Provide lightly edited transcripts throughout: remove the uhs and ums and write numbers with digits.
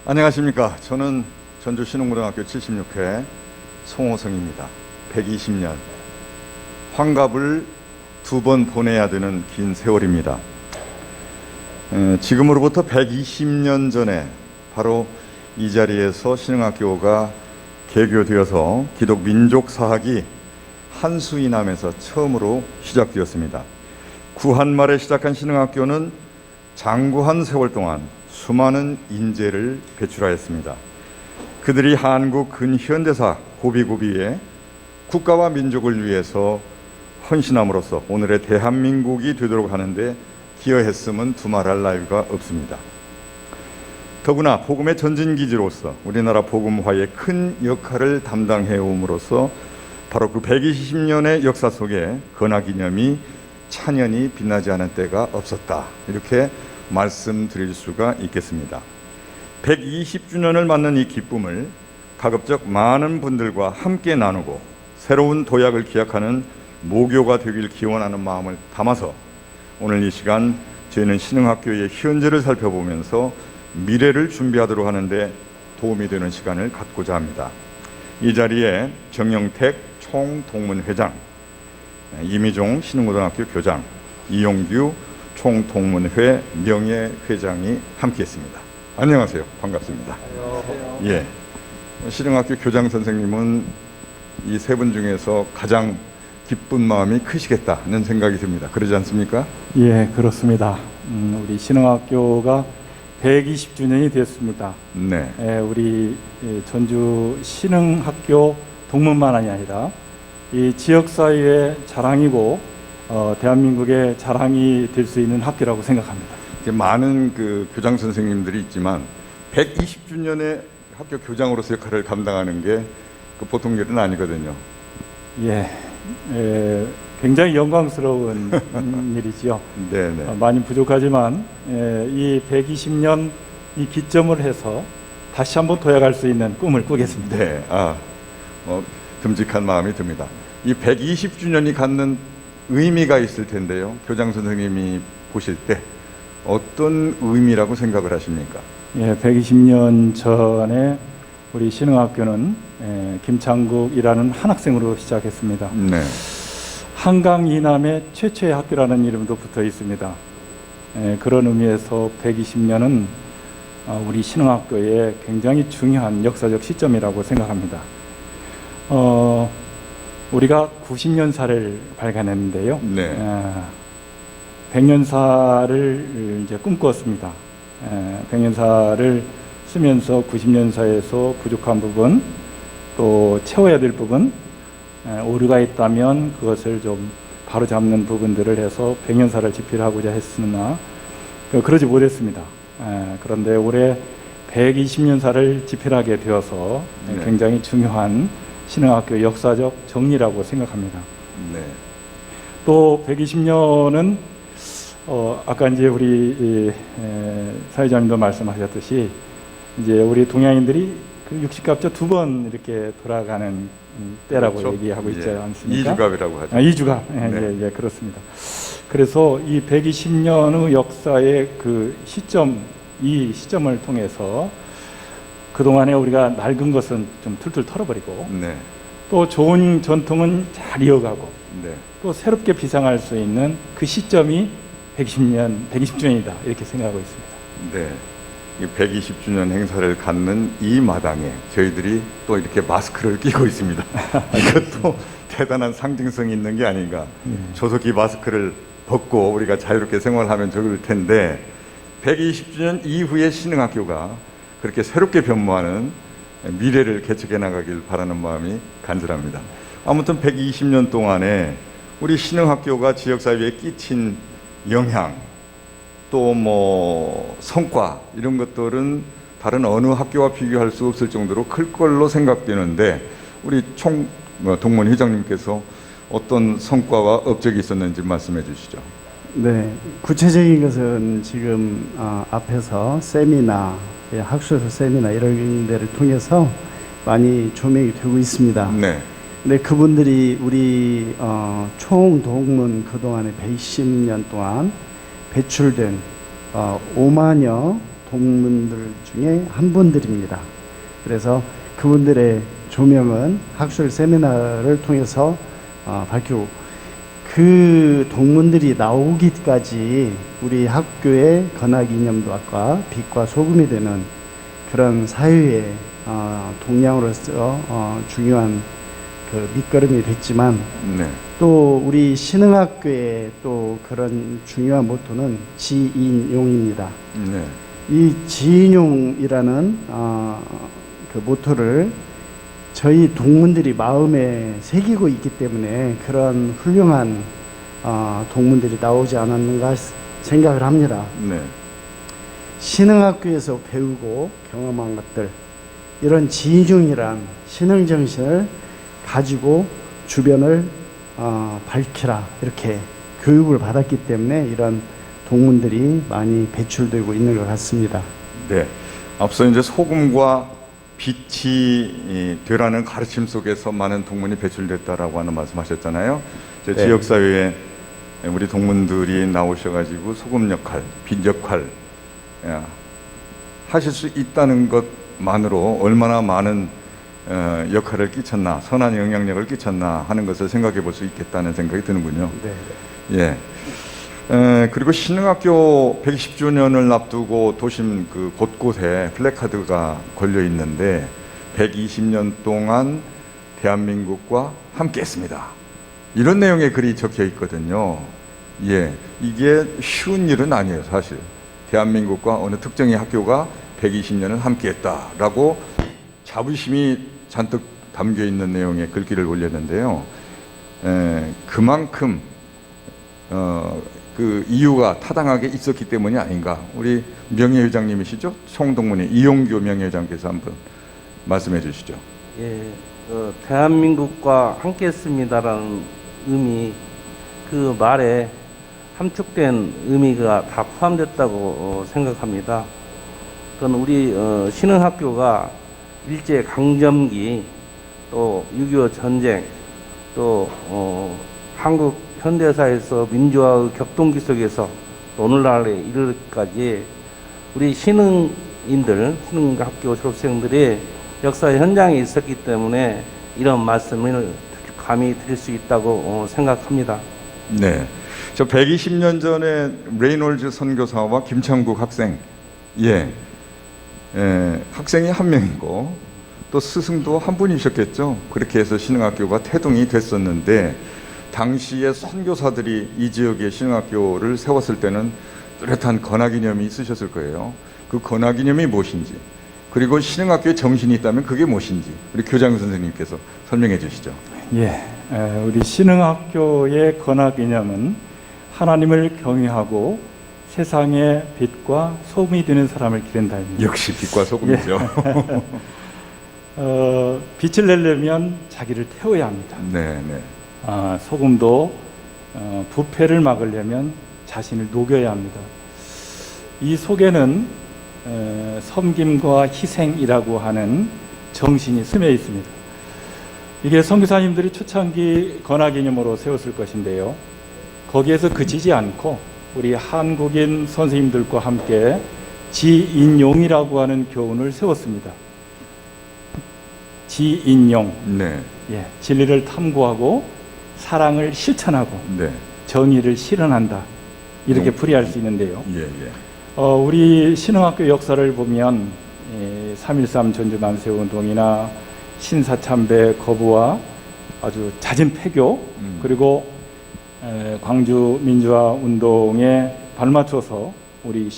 안녕하십니까. 저는 전주 신흥고등학교 76회 송호성입니다. 120년. 환갑을 2번 보내야 되는 긴 세월입니다. 지금으로부터 120년 전에 바로 이 자리에서 신흥학교가 개교되어서 기독 민족사학이 한수이남에서 처음으로 시작되었습니다. 구한말에 시작한 신흥학교는 장구한 세월 동안 수많은 인재를 배출하였습니다. 그들이 한국 근현대사 고비고비에 국가와 민족을 위해서 헌신함으로써 오늘의 대한민국이 되도록 하는데 기여했음은 두말할 나위가 없습니다. 더구나 복음의 전진기지로서 우리나라 복음화에 큰 역할을 담당해 옴으로써 바로 그 120년의 역사 속에 건화기념이 찬연히 빛나지 않은 때가 없었다, 이렇게 말씀드릴 수가 있겠습니다. 120주년을 맞는 이 기쁨을 가급적 많은 분들과 함께 나누고 새로운 도약을 기약하는 모교가 되길 기원하는 마음을 담아서 오늘 이 시간 저희는 신흥학교의 현재를 살펴보면서 미래를 준비하도록 하는데 도움이 되는 시간을 갖고자 합니다. 이 자리에 정영택 총동문회장, 이미종 신흥고등학교 교장, 이용규 총동문회 명예회장이 함께했습니다. 안녕하세요. 반갑습니다. 예, 신흥학교 교장 선생님은 이 세 분 중에서 가장 기쁜 마음이 크시겠다는 생각이 듭니다. 그러지 않습니까? 예, 그렇습니다. 우리 신흥학교가 120주년이 됐습니다. 네. 우리 전주 신흥학교 동문만이 아니라 이 지역사회의 자랑이고 대한민국의 자랑이 될 수 있는 학교라고 생각합니다. 많은 그 교장 선생님들이 있지만 120주년의 학교 교장으로서 역할을 감당하는 게 그 보통 일은 아니거든요. 예, 굉장히 영광스러운 일이지요. 네네. 많이 부족하지만 이 120년 이 기점을 해서 다시 한번 도약할 수 있는 꿈을 꾸겠습니다. 네, 듬직한 마음이 듭니다. 이 120주년이 갖는 의미가 있을 텐데요. 교장 선생님이 보실 때 어떤 의미라고 생각을 하십니까? 예, 120년 전에 우리 신흥학교는 김창국이라는 한 학생으로 시작했습니다. 네. 한강 이남의 최초의 학교라는 이름도 붙어 있습니다. 그런 의미에서 120년은 우리 신흥학교의 굉장히 중요한 역사적 시점이라고 생각합니다. 우리가 90년사를 발견했는데요. 네. 100년사를 이제 꿈꾸었습니다. 100년사를 쓰면서 90년사에서 부족한 부분, 또 채워야 될 부분, 오류가 있다면 그것을 좀 바로잡는 부분들을 해서 100년사를 집필하고자 했으나 그러지 못했습니다. 그런데 올해 120년사를 집필하게 되어서 네. 굉장히 중요한 신흥학교 역사적 정리라고 생각합니다. 네. 또 120년은 아까 이제 우리 사회자님도 말씀하셨듯이 이제 우리 동양인들이 그 60갑자 2번 이렇게 돌아가는 때라고 그렇죠. 얘기하고 있지 예. 않습니까? 이주갑이라고 하죠. 이주갑. 네. 예, 그렇습니다. 그래서 이 120년의 역사의 그 시점, 이 시점을 통해서 그동안에 우리가 낡은 것은 좀 툴툴 털어버리고 네. 또 좋은 전통은 잘 이어가고 네. 또 새롭게 비상할 수 있는 그 시점이 120주년이다, 이렇게 생각하고 있습니다. 네. 이 120주년 행사를 갖는 이 마당에 저희들이 또 이렇게 마스크를 끼고 있습니다. 이것도 대단한 상징성이 있는 게 아닌가. 조속히 마스크를 벗고 우리가 자유롭게 생활하면 좋을 텐데 120주년 이후에 신흥학교가 그렇게 새롭게 변모하는 미래를 개척해 나가길 바라는 마음이 간절합니다. 아무튼 120년 동안에 우리 신흥학교가 지역사회에 끼친 영향, 또 뭐 성과, 이런 것들은 다른 어느 학교와 비교할 수 없을 정도로 클 걸로 생각되는데 우리 동문 회장님께서 어떤 성과와 업적이 있었는지 말씀해 주시죠. 네, 구체적인 것은 지금 앞에서 세미나, 학술에서 세미나 이런 데를 통해서 많이 조명이 되고 있습니다. 네. 근데 그분들이 우리 총동문 그동안에 120년 동안 배출된 5만여 동문들 중에 한 분들입니다. 그래서 그분들의 조명은 학술 세미나를 통해서 밝히고, 그 동문들이 나오기까지 우리 학교의 건화기념도학과 빛과 소금이 되는 그런 사회의 동량으로서 중요한 그 밑거름이 됐지만, 네. 또 우리 신흥학교의 또 그런 중요한 모토는 지인용입니다. 네. 이 지인용이라는 그 모토를 저희 동문들이 마음에 새기고 있기 때문에 그런 훌륭한 동문들이 나오지 않았는가 생각을 합니다. 네. 신흥학교에서 배우고 경험한 것들, 이런 지인용이란 신흥정신을 가지고 주변을 밝히라, 이렇게 교육을 받았기 때문에 이런 동문들이 많이 배출되고 있는 것 같습니다. 네. 앞서 이제 소금과 빛이 되라는 가르침 속에서 많은 동문이 배출됐다라고 하는 말씀하셨잖아요. 제 네. 지역사회에 우리 동문들이 나오셔가지고 소금 역할, 빛 역할 하실 수 있다는 것만으로 얼마나 많은 역할을 끼쳤나, 선한 영향력을 끼쳤나 하는 것을 생각해 볼 수 있겠다는 생각이 드는군요. 네. 예. 그리고 신흥학교 120주년을 앞두고 도심 그 곳곳에 플래카드가 걸려 있는데 120년 동안 대한민국과 함께했습니다. 이런 내용의 글이 적혀 있거든요. 예, 이게 쉬운 일은 아니에요, 사실. 대한민국과 어느 특정의 학교가 120년을 함께했다라고 자부심이 잔뜩 담겨 있는 내용의 글귀를 올렸는데요. 그만큼 그 이유가 타당하게 있었기 때문이 아닌가. 우리 명예회장님이시죠? 총동문회 이용규 명예회장께서 한번 말씀해 주시죠. 예, 대한민국과 함께했습니다라는 의미, 그 말에 함축된 의미가 다 포함됐다고 생각합니다. 그건 우리 신흥학교가 일제 강점기, 또 6.25 전쟁, 또 한국 현대사에서 민주화의 격동기 속에서 오늘날에 이르기까지 우리 신흥인들, 신흥학교 졸업생들이 역사의 현장에 있었기 때문에 이런 말씀을 감히 드릴 수 있다고 생각합니다. 네. 저 120년 전에 레이놀즈 선교사와 김창국 학생, 학생이 한 명이고 또 스승도 한 분이셨겠죠. 그렇게 해서 신흥학교가 태동이 됐었는데 당시에 선교사들이 이 지역에 신흥학교를 세웠을 때는 뚜렷한 건화기념이 있으셨을 거예요. 그 건화기념이 무엇인지, 그리고 신흥학교의 정신이 있다면 그게 무엇인지 우리 교장 선생님께서 설명해 주시죠. 예, 우리 신흥학교의 건화기념은 하나님을 경외하고 세상의 빛과 소금이 되는 사람을 기른다입니다. 역시 빛과 소금이죠. 빛을 내려면 자기를 태워야 합니다. 네, 네. 소금도 부패를 막으려면 자신을 녹여야 합니다. 이 속에는 섬김과 희생이라고 하는 정신이 스며 있습니다. 이게 선교사님들이 초창기 건화기념으로 세웠을 것인데요. 거기에서 그치지 않고 우리 한국인 선생님들과 함께 지인용이라고 하는 교훈을 세웠습니다. 지인용, 네. 진리를 탐구하고 사랑을 실천하고 네. 정의를 실현한다, 이렇게 풀이할 수 있는데요. 예. 우리 신흥학교 역사를 보면 3.13 전주난세운동이나 신사참배 거부와 아주 잦은 폐교, 그리고 광주 민주화 운동에 발맞춰서 우리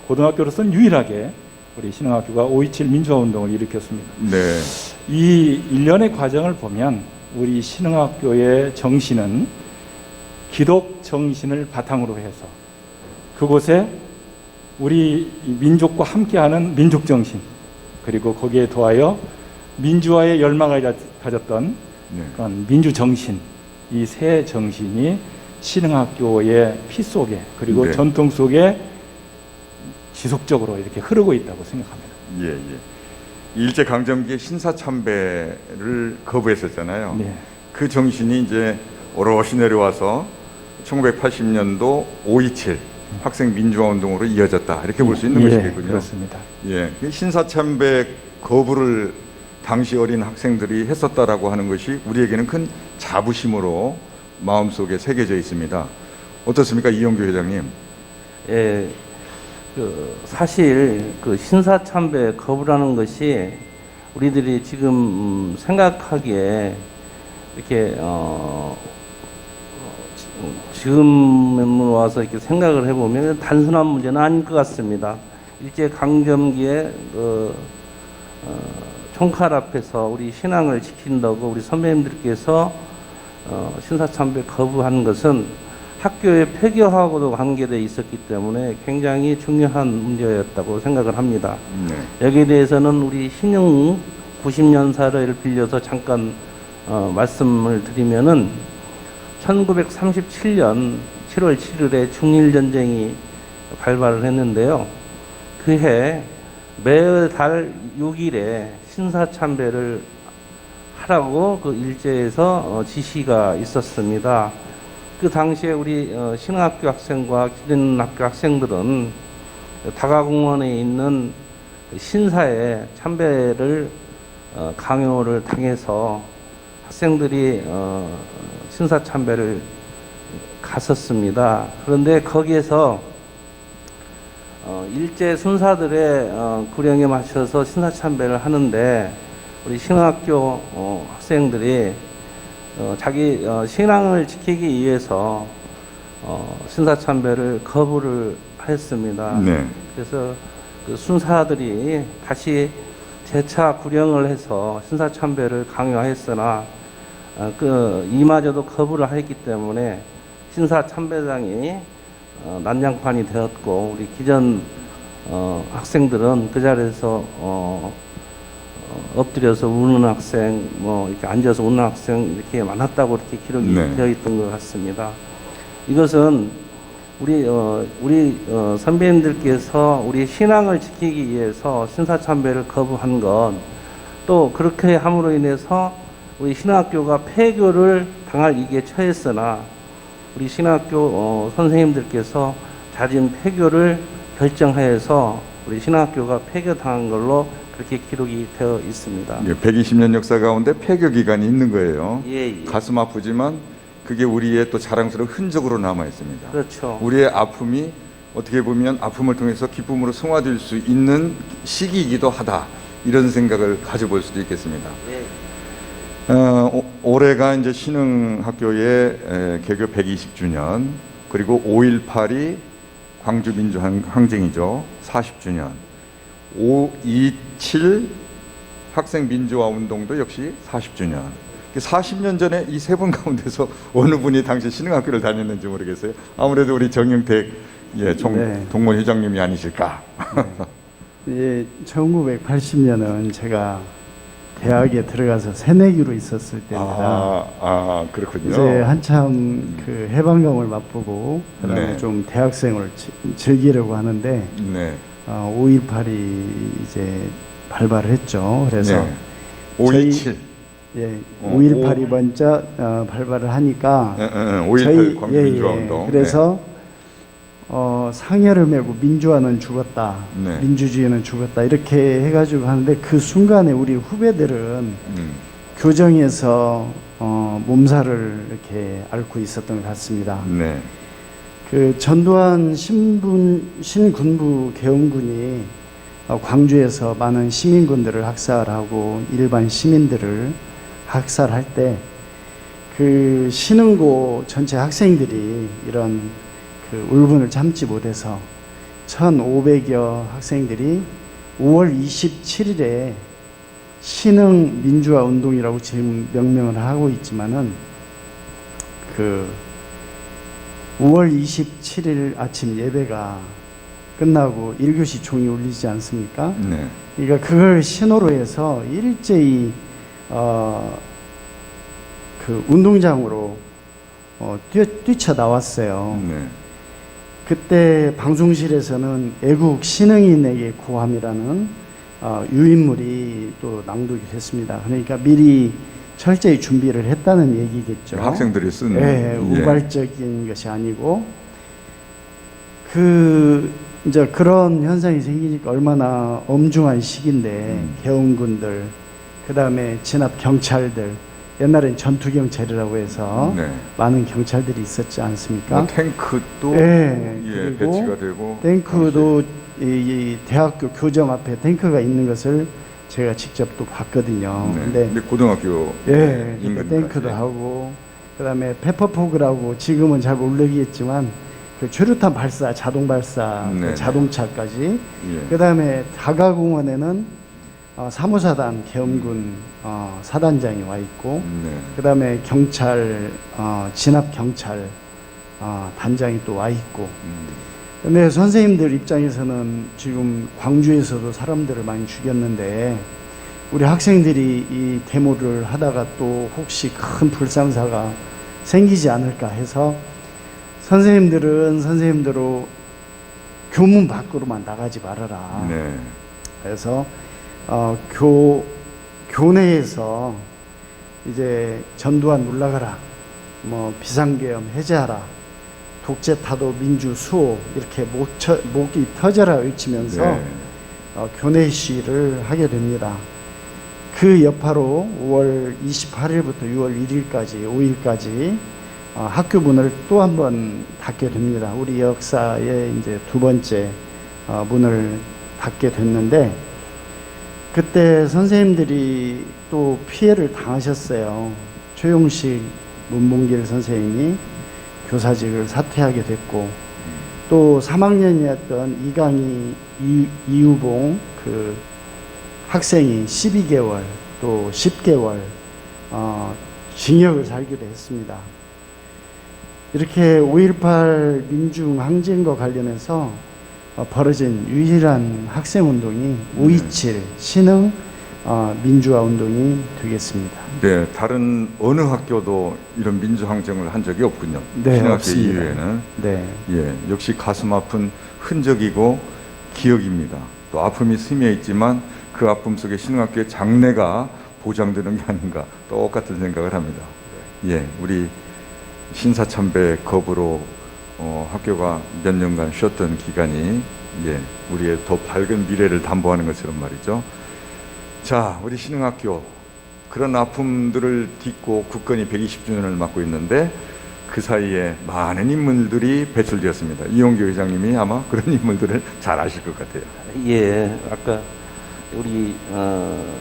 고등학교로서는 유일하게 우리 신흥학교가 5.27 민주화 운동을 일으켰습니다. 네. 이 일련의 과정을 보면 우리 신흥학교의 정신은 기독 정신을 바탕으로 해서 그곳에 우리 민족과 함께하는 민족 정신, 그리고 거기에 더하여 민주화의 열망을 가졌던 그런 민주 정신, 이 세 정신이 신흥학교의 피 속에, 그리고 전통 속에 지속적으로 이렇게 흐르고 있다고 생각합니다. 예. 일제 강점기에 신사참배를 거부했었잖아요. 네. 그 정신이 이제 오롯이 내려와서 1980년도 5.27 학생 민주화 운동으로 이어졌다 이렇게 볼 수 있는 예, 것이겠군요. 그렇습니다. 예, 신사참배 거부를 당시 어린 학생들이 했었다라고 하는 것이 우리에게는 큰 자부심으로 마음속에 새겨져 있습니다. 어떻습니까, 이영규 회장님? 예, 사실 그 신사참배 거부라는 것이 우리들이 지금 생각하기에 이렇게 지금 와서 이렇게 생각을 해보면 단순한 문제는 아닐 것 같습니다. 일제 강점기에 총칼 앞에서 우리 신앙을 지킨다고 우리 선배님들께서 신사참배 거부한 것은 학교의 폐교하고도 관계되어 있었기 때문에 굉장히 중요한 문제였다고 생각을 합니다. 네. 여기에 대해서는 우리 신흥 90년사를 빌려서 잠깐 말씀을 드리면은 1937년 7월 7일에 중일전쟁이 발발을 했는데요. 그해 매달 6일에 신사참배를 하라고 그 일제에서 지시가 있었습니다. 그 당시에 우리 신흥학교 학생과 기린학교 학생들은 다가공원에 있는 신사에 참배를 강요를 당해서 학생들이 신사 참배를 갔었습니다. 그런데 거기에서 일제 순사들의 구령에 맞춰서 신사 참배를 하는데 우리 신흥학교 학생들이 자기 신앙을 지키기 위해서 신사 참배를 거부를 했습니다. 네. 그래서 그 순사들이 다시 재차 구령을 해서 신사 참배를 강요했으나 이마저도 거부를 했기 때문에 신사 참배장이 난장판이 되었고 우리 기존 학생들은 그 자리에서 엎드려서 우는 학생, 뭐 이렇게 앉아서 우는 학생 이렇게 많았다고 이렇게 기록이 네. 되어 있던 것 같습니다. 이것은 우리 선배님들께서 우리 신앙을 지키기 위해서 신사참배를 거부한 건 또 그렇게 함으로 인해서 우리 신학교가 폐교를 당할 위기에 처했으나 우리 신학교 선생님들께서 잦은 폐교를 결정하여서 우리 신학교가 폐교당한 걸로 그렇게 기록이 되어 있습니다. 120년 역사 가운데 폐교 기간이 있는 거예요. 예. 가슴 아프지만 그게 우리의 또 자랑스러운 흔적으로 남아 있습니다. 그렇죠. 우리의 아픔이 어떻게 보면 아픔을 통해서 기쁨으로 승화될 수 있는 시기이기도 하다. 이런 생각을 가져볼 수도 있겠습니다. 예. 올해가 이제 신흥학교의 개교 120주년, 그리고 5.18이 광주 민주항쟁이죠. 40주년. 5.27 학생 민주화 운동도 역시 40주년. 40년 전에 이 세 분 가운데서 어느 분이 당시 신흥학교를 다녔는지 모르겠어요. 아무래도 우리 정영택 네. 동문 회장님이 아니실까. 예, 1980년은 제가 대학에 들어가서 새내기로 있었을 때입니다. 그렇군요. 이제 한참 그 해방감을 맛보고 그다음에 네. 좀 대학생을 즐기려고 하는데 네. 5.18이 이제 발발을 했죠. 그래서 네. 5.27. 예, 5.18이 먼저 발발을 하니까 5.18 광주 민주화 운동. 그래서 상여를 메고 민주화는 죽었다, 네. 민주주의는 죽었다 이렇게 해가지고 하는데 그 순간에 우리 후배들은 교정에서 몸살을 이렇게 앓고 있었던 것 같습니다. 네. 그 전두환 신군부 계엄군이 광주에서 많은 시민군들을 학살하고 일반 시민들을 학살할 때 그 신흥고 전체 학생들이 이런 그 울분을 참지 못해서 1,500여 학생들이 5월 27일에 신흥 민주화 운동이라고 지금 명명을 하고 있지만은 그 5월 27일 아침 예배가 끝나고 1교시 종이 울리지 않습니까? 네. 그러니까 그걸 신호로 해서 일제히 그 운동장으로 뛰쳐 나왔어요. 네. 그때 방송실에서는 애국 신흥인에게 구함이라는 유인물이 또 낭독이 됐습니다. 그러니까 미리 철저히 준비를 했다는 얘기겠죠. 학생들이 쓴 우발적인 것이 아니고 이제 그런 현상이 생기니까 얼마나 엄중한 시기인데 계엄군들, 그 다음에 진압 경찰들, 옛날엔 전투 경찰이라고 해서 네. 많은 경찰들이 있었지 않습니까? 뭐 탱크도 네, 예, 그리고 배치가 되고 탱크도 이 대학교 교정 앞에 탱크가 있는 것을 제가 직접 또 봤거든요. 네. 근데 근데 고등학교 예, 그러니까 인근까지. 탱크도 하고 그다음에 페퍼포그라고 지금은 잘 모르겠지만 그 최루탄 발사, 자동 발사, 네. 그 자동차까지. 예. 그다음에 다가공원에는 사무사단 계엄군 사단장이 와 있고, 네. 그다음에 경찰 진압 경찰 단장이 또 와 있고. 근데 선생님들 입장에서는 지금 광주에서도 사람들을 많이 죽였는데 우리 학생들이 이 데모를 하다가 또 혹시 큰 불상사가 생기지 않을까 해서 선생님들은 선생님대로 교문 밖으로만 나가지 말아라. 네. 그래서 교내에서 이제 전두환 물러가라, 뭐 비상계엄 해제하라, 독재 타도 민주 수호 이렇게 목이 터져라 외치면서 네. 교내 시위를 하게 됩니다. 그 여파로 5월 28일부터 6월 1일까지 5일까지 학교 문을 또 한 번 닫게 됩니다. 우리 역사의 이제 두 번째 문을 닫게 됐는데, 그때 선생님들이 또 피해를 당하셨어요. 최용식 문봉길 선생님이 교사직을 사퇴하게 됐고, 또 3학년이었던 이강희 이유봉 그 학생이 12개월 또 10개월 징역을 살기도 했습니다. 이렇게 5.18 민중항쟁과 관련해서 벌어진 유일한 학생운동이 5.27 신흥 민주화 운동이 되겠습니다. 네, 다른 어느 학교도 이런 민주항쟁을 한 적이 없군요. 네, 신학교 없습니다. 이후에는. 네, 예, 역시 가슴 아픈 흔적이고 기억입니다. 또 아픔이 스며 있지만 그 아픔 속에 신흥학교의 장래가 보장되는 게 아닌가 똑같은 생각을 합니다. 예, 우리 신사참배 겁으로 학교가 몇 년간 쉬었던 기간이 예, 우리의 더 밝은 미래를 담보하는 것처럼 말이죠. 자, 우리 신흥학교 그런 아픔들을 딛고 국건이 120주년을 맞고 있는데 그 사이에 많은 인물들이 배출되었습니다. 이용규 회장님이 아마 그런 인물들을 잘 아실 것 같아요. 예, 아까 우리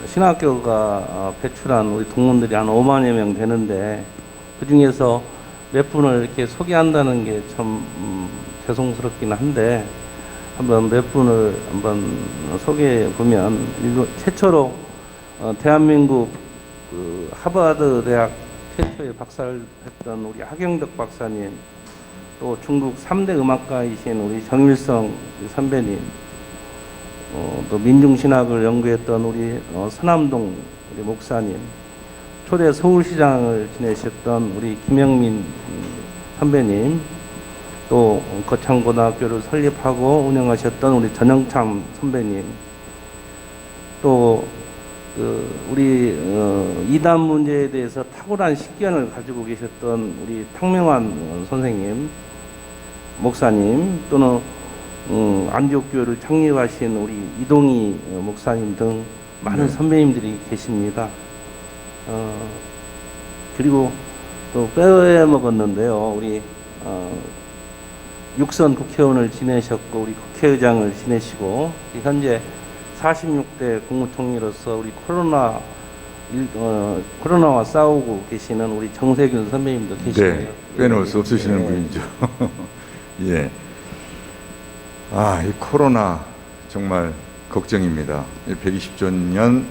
신학교가 배출한 우리 동문들이 한 5만여 명 되는데 그 중에서 몇 분을 이렇게 소개한다는 게 참 죄송스럽긴 한데 한번 몇 분을 한번 소개해 보면, 최초로 대한민국 그 하버드 대학 최초의 박사를 했던 우리 하경덕 박사님, 또 중국 3대 음악가이신 우리 정일성 선배님, 또 민중신학을 연구했던 우리 서남동 우리 목사님, 초대 서울시장을 지내셨던 우리 김영민 선배님, 또 거창고등학교를 설립하고 운영하셨던 우리 전영참 선배님, 또 우리 이단 문제에 대해서 탁월한 식견을 가지고 계셨던 우리 탕명환 선생님, 목사님, 또는 안디옥교회를 창립하신 우리 이동희 목사님 등 많은 네. 선배님들이 계십니다. 그리고 또 빼먹었는데요. 우리 육선 국회의원을 지내셨고 우리 국회의장을 지내시고 현재 46대 국무총리로서 우리 코로나와 싸우고 계시는 우리 정세균 선배님도 계시고요. 네, 빼놓을 수 없으시는 예. 분이죠. 예. 아, 이 코로나 정말 걱정입니다. 120주년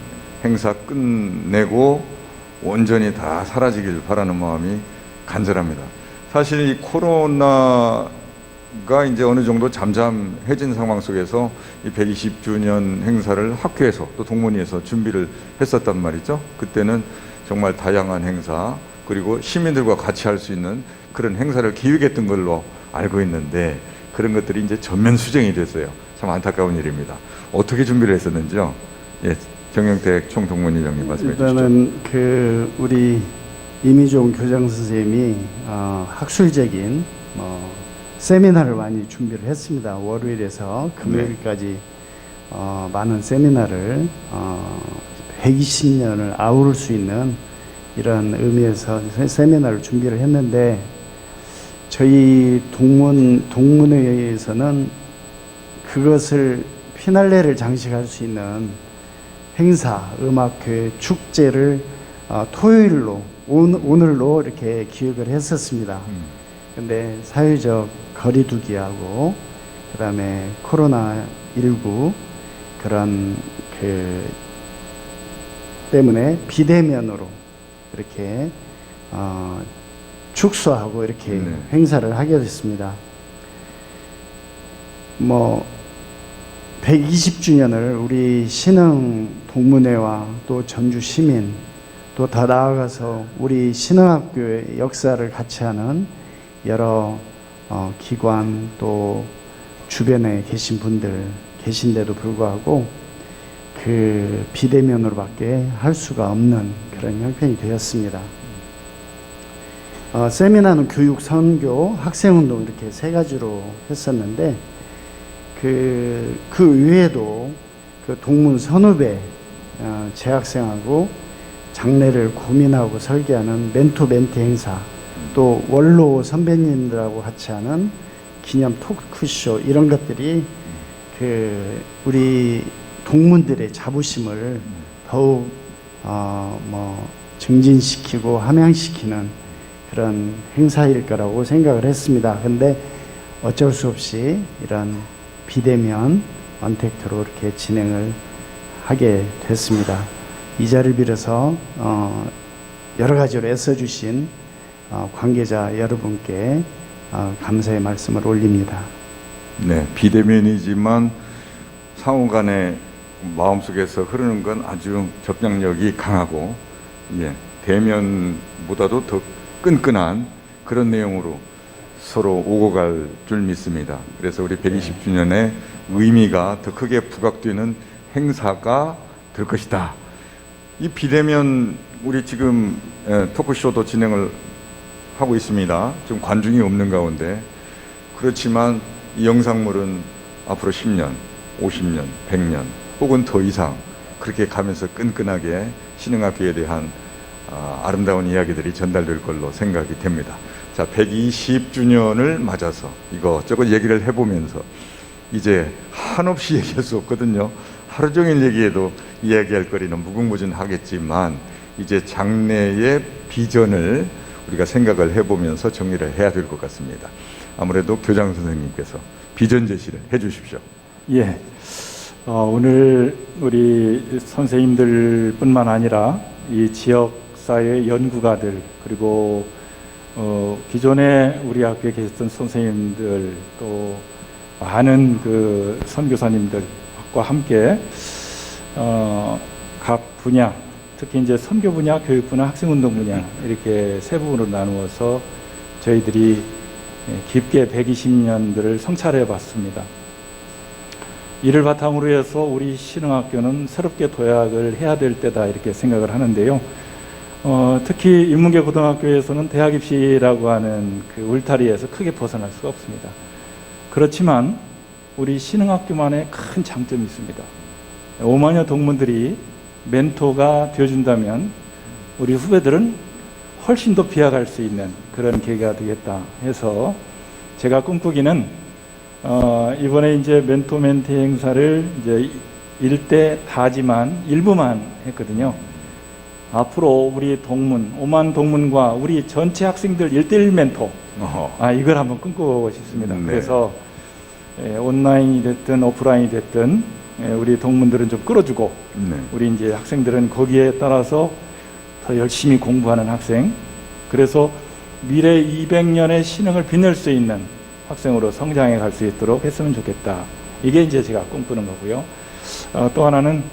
행사 끝내고 온전히 다 사라지길 바라는 마음이 간절합니다. 사실 이 코로나가 이제 어느 정도 잠잠해진 상황 속에서 이 120주년 행사를 학교에서 또 동문위에서 준비를 했었단 말이죠. 그때는 정말 다양한 행사 그리고 시민들과 같이 할 수 있는 그런 행사를 기획했던 걸로 알고 있는데 그런 것들이 이제 전면 수정이 됐어요. 참 안타까운 일입니다. 어떻게 준비를 했었는지요? 예, 정영택 총동문위장님 말씀해 주시죠. 일단은 그 우리 이미종 교장 선생님이 학술적인 세미나를 많이 준비를 했습니다. 월요일에서 금요일까지 많은 세미나를 120년을 아우를 수 있는 이런 의미에서 세미나를 준비를 했는데, 저희 동문회에서는 그것을 피날레를 장식할 수 있는 행사, 음악회, 축제를 토요일로 오늘로 이렇게 기획을 했었습니다. 근데 사회적 거리두기하고 그다음에 코로나19 그런 때문에 비대면으로 이렇게 축소하고 이렇게 네. 행사를 하게 됐습니다. 120주년을 우리 신흥 동문회와 또 전주 시민, 또 더 나아가서 우리 신흥학교의 역사를 같이 하는 여러 기관, 또 주변에 계신 분들 계신데도 불구하고 그 비대면으로밖에 할 수가 없는 그런 형편이 되었습니다. 세미나는 교육, 선교, 학생운동 이렇게 세 가지로 했었는데, 그 외에도 그 동문 선후배 재학생하고 장래를 고민하고 설계하는 멘토 멘티 행사, 또 원로 선배님들하고 같이 하는 기념 토크쇼, 이런 것들이 우리 동문들의 자부심을 더욱 증진시키고 함양시키는 그런 행사일 거라고 생각을 했습니다. 근데 어쩔 수 없이 이런 비대면 언택트로 이렇게 진행을 하게 됐습니다. 이 자리를 빌어서 여러 가지로 애써주신 관계자 여러분께 감사의 말씀을 올립니다. 네, 비대면이지만 상호 간의 마음속에서 흐르는 건 아주 접촉력이 강하고, 예, 대면보다도 더 끈끈한 그런 내용으로 서로 오고 갈 줄 믿습니다. 그래서 우리 120주년의 의미가 더 크게 부각되는 행사가 될 것이다. 이 비대면, 우리 지금 토크쇼도 진행을 하고 있습니다. 좀 관중이 없는 가운데. 그렇지만 이 영상물은 앞으로 10년, 50년, 100년 혹은 더 이상 그렇게 가면서 끈끈하게 신흥학교에 대한 아름다운 이야기들이 전달될 걸로 생각이 됩니다. 자, 120주년을 맞아서 이것저것 얘기를 해보면서 이제 한없이 얘기할 수 없거든요. 하루 종일 얘기해도 이야기할 거리는 무궁무진하겠지만, 이제 장래의 비전을 우리가 생각을 해보면서 정리를 해야 될 것 같습니다. 아무래도 교장 선생님께서 비전 제시를 해 주십시오. 예. 오늘 우리 선생님들뿐만 아니라 이 지역사회 연구가들, 그리고 기존에 우리 학교에 계셨던 선생님들, 또 많은 그 선교사님들과 함께 각 분야, 특히 이제 선교 분야, 교육 분야, 학생운동 분야, 이렇게 세 부분으로 나누어서 저희들이 깊게 120년들을 성찰해 봤습니다. 이를 바탕으로 해서 우리 신흥학교는 새롭게 도약을 해야 될 때다, 이렇게 생각을 하는데요. 특히 인문계 고등학교에서는 대학 입시라고 하는 그 울타리에서 크게 벗어날 수가 없습니다. 그렇지만 우리 신흥학교만의 큰 장점이 있습니다. 5만여 동문들이 멘토가 되어준다면 우리 후배들은 훨씬 더 비약할 수 있는 그런 계기가 되겠다 해서, 제가 꿈꾸기는 이번에 이제 멘토 멘티 행사를 이제 일대 다지만 일부만 했거든요. 앞으로 우리 동문, 5만 동문과 우리 전체 학생들 1대1 멘토, 이걸 한번 꿈꾸고 싶습니다. 네. 그래서 온라인이 됐든 오프라인이 됐든 우리 동문들은 좀 끌어주고, 네. 우리 이제 학생들은 거기에 따라서 더 열심히 공부하는 학생, 그래서 미래 200년의 신흥을 빛낼 수 있는 학생으로 성장해 갈 수 있도록 했으면 좋겠다. 이게 이제 제가 꿈꾸는 거고요. 또 하나는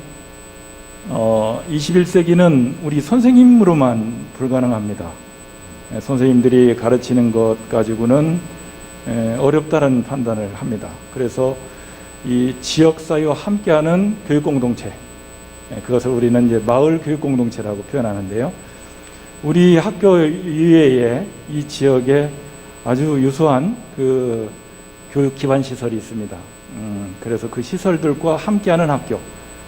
21세기는 우리 선생님으로만 불가능합니다. 선생님들이 가르치는 것 가지고는 어렵다는 판단을 합니다. 그래서 이 지역사회와 함께하는 교육공동체, 그것을 우리는 이제 마을 교육공동체라고 표현하는데요. 우리 학교 이외에 이 지역에 아주 유수한 그 교육 기반 시설이 있습니다. 그래서 그 시설들과 함께하는 학교,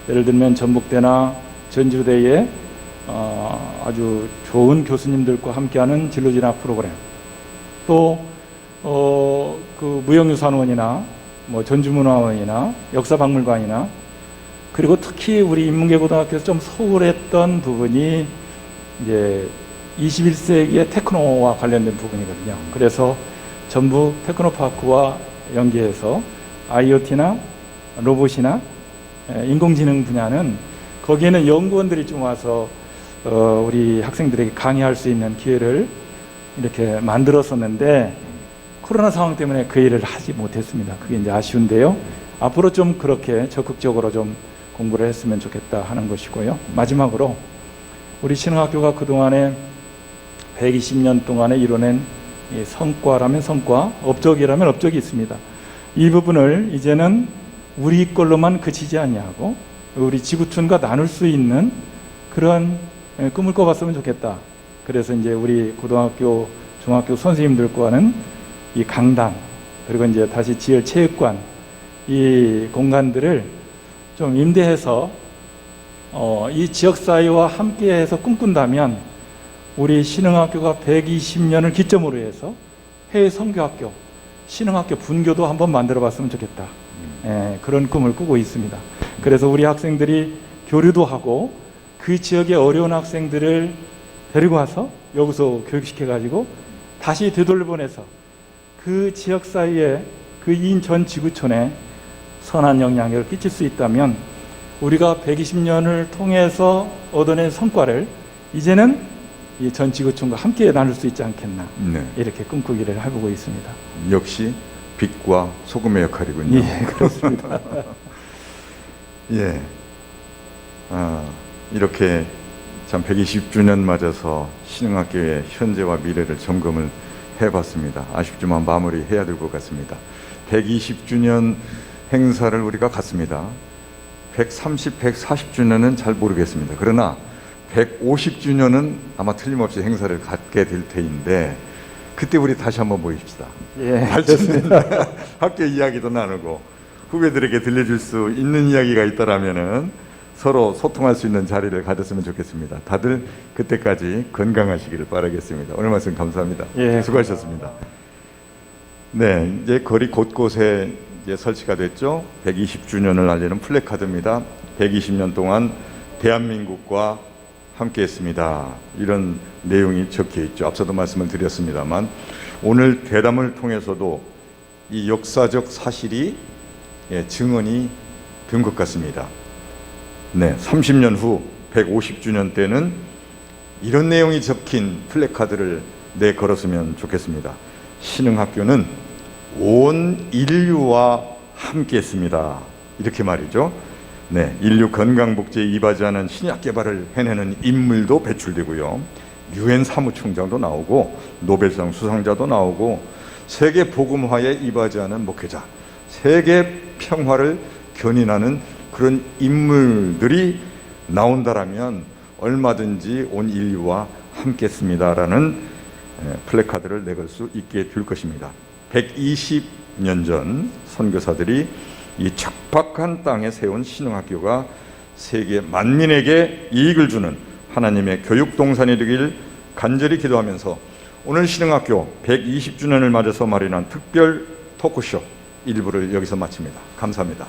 예를 들면 전북대나 전주대에 아주 좋은 교수님들과 함께하는 진로진학 프로그램, 또 그 무형유산원이나 뭐 전주문화원이나 역사박물관이나, 그리고 특히 우리 인문계고등학교에서 좀 소홀했던 부분이 이제 21세기의 테크노와 관련된 부분이거든요. 그래서 전북 테크노파크와 연계해서 IoT나 로봇이나 인공지능 분야는 거기에는 연구원들이 좀 와서 우리 학생들에게 강의할 수 있는 기회를 이렇게 만들었었는데, 코로나 상황 때문에 그 일을 하지 못했습니다. 그게 이제 아쉬운데요. 앞으로 좀 그렇게 적극적으로 좀 공부를 했으면 좋겠다 하는 것이고요. 마지막으로 우리 신흥학교가 그동안에 120년 동안에 이뤄낸 이 성과라면 성과, 업적이라면 업적이 있습니다. 이 부분을 이제는 우리 걸로만 그치지 아니하고 우리 지구촌과 나눌 수 있는 그런 꿈을 꿔봤으면 좋겠다. 그래서 이제 우리 고등학교, 중학교 선생님들과는 이 강당, 그리고 이제 다시 지을 체육관, 이 공간들을 좀 임대해서 이 지역사회와 함께해서 꿈꾼다면 우리 신흥학교가 120년을 기점으로 해서 해외 선교학교, 신흥학교 분교도 한번 만들어 봤으면 좋겠다. 그런 꿈을 꾸고 있습니다. 그래서 우리 학생들이 교류도 하고 그 지역의 어려운 학생들을 데리고 와서 여기서 교육시켜 가지고 다시 되돌려보내서 그 지역 사이에 그 인천 지구촌에 선한 영향력을 끼칠 수 있다면 우리가 120년을 통해서 얻어낸 성과를 이제는 이 전 지구촌과 함께 나눌 수 있지 않겠나. 네. 이렇게 꿈꾸기를 해보고 있습니다. 역시 빛과 소금의 역할이군요. 예, 그렇습니다. 예. 이렇게 참 120주년 맞아서 신흥학교의 현재와 미래를 점검을 해봤습니다. 아쉽지만 마무리해야 될 것 같습니다. 120주년 행사를 우리가 갔습니다. 130, 140주년은 잘 모르겠습니다. 그러나 150주년은 아마 틀림없이 행사를 갖게 될 테인데 그때 우리 다시 한번 모입시다. 예, 발전된 학교 이야기도 나누고 후배들에게 들려줄 수 있는 이야기가 있다라면은 서로 소통할 수 있는 자리를 가졌으면 좋겠습니다. 다들 그때까지 건강하시기를 바라겠습니다. 오늘 말씀 감사합니다. 예, 수고하셨습니다. 네, 이제 거리 곳곳에 이제 설치가 됐죠. 120주년을 알리는 플래카드입니다. 120년 동안 대한민국과 함께했습니다. 이런 내용이 적혀 있죠. 앞서도 말씀을 드렸습니다만 오늘 대담을 통해서도 이 역사적 사실이 증언이 된 것 같습니다. 네, 30년 후 150주년 때는 이런 내용이 적힌 플래카드를 내걸었으면 좋겠습니다. 신흥학교는 온 인류와 함께했습니다. 이렇게 말이죠. 네, 인류 건강복지에 이바지하는 신약 개발을 해내는 인물도 배출되고요. 유엔 사무총장도 나오고 노벨상 수상자도 나오고 세계 복음화에 이바지하는 목회자, 세계 평화를 견인하는 그런 인물들이 나온다라면 얼마든지 온 인류와 함께했습니다라는 플래카드를 내걸 수 있게 될 것입니다. 120년 전 선교사들이 이 척박한 땅에 세운 신흥학교가 세계 만민에게 이익을 주는 하나님의 교육 동산이 되길 간절히 기도하면서 오늘 신흥학교 120주년을 맞아서 마련한 특별 토크쇼 1부를 여기서 마칩니다. 감사합니다.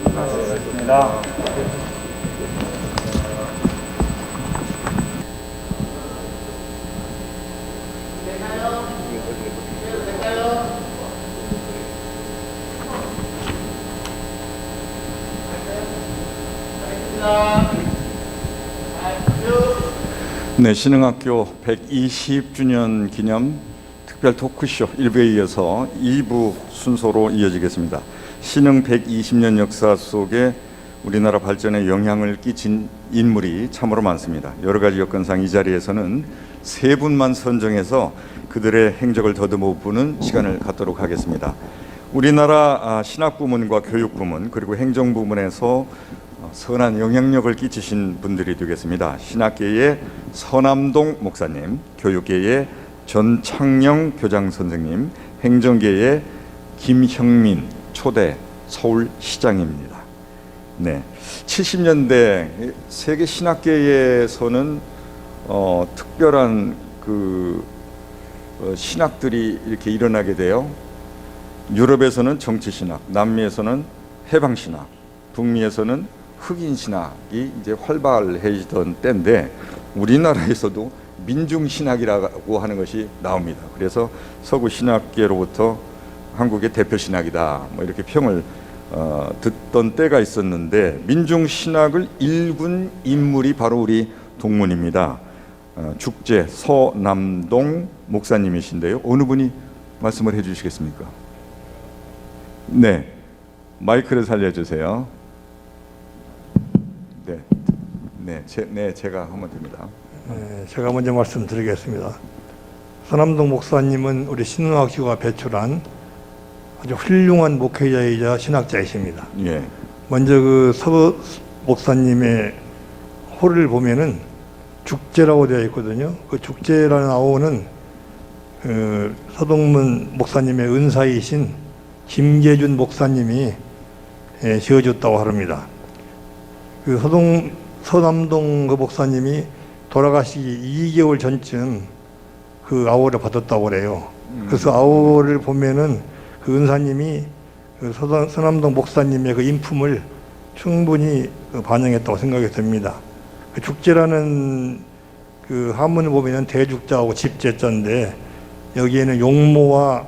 수고하셨습니다. 네, 신흥학교 120주년 기념 특별 토크쇼 1부에 이어서 2부 순서로 이어지겠습니다. 신흥 120년 역사 속에 우리나라 발전에 영향을 끼친 인물이 참으로 많습니다. 여러 가지 여건상 이 자리에서는 세 분만 선정해서 그들의 행적을 더듬어 보는 시간을 갖도록 하겠습니다. 우리나라 신학부문과 교육부문 그리고 행정부문에서 선한 영향력을 끼치신 분들이 되겠습니다. 신학계의 서남동 목사님, 교육계의 전창영 교장 선생님, 행정계의 김형민 초대 서울시장입니다. 네, 70년대 세계 신학계에서는 특별한 신학들이 이렇게 일어나게 돼요. 유럽에서는 정치신학, 남미에서는 해방신학, 북미에서는 흑인신학이 이제 활발해지던 때인데 우리나라에서도 민중신학이라고 하는 것이 나옵니다. 그래서 서구 신학계로부터 한국의 대표 신학이다 뭐 이렇게 평을 듣던 때가 있었는데 민중신학을 일군 인물이 바로 우리 동문입니다. 죽재 서남동 목사님이신데요. 어느 분이 말씀을 해주시겠습니까? 네, 마이크를 살려주세요. 제가 하면 됩니다. 네, 제가 먼저 말씀드리겠습니다. 서남동 목사님은 우리 신흥학교가 배출한 아주 훌륭한 목회자이자 신학자이십니다. 예. 먼저 그 서 목사님의 호를 보면은 죽재라고 되어 있거든요. 그 죽재라는 아호는 서동문 목사님의 은사이신 김계준 목사님이 지어줬다고 합니다. 그 서남동 그 목사님이 돌아가시기 2개월 전쯤 그 아호를 받았다고 그래요. 그래서 아호를 보면은 그 은사님이 그 서남동 목사님의 그 인품을 충분히 반영했다고 생각이 듭니다. 그 죽재라는 그 한문을 보면은 대죽자하고 집재자인데 여기에는 용모와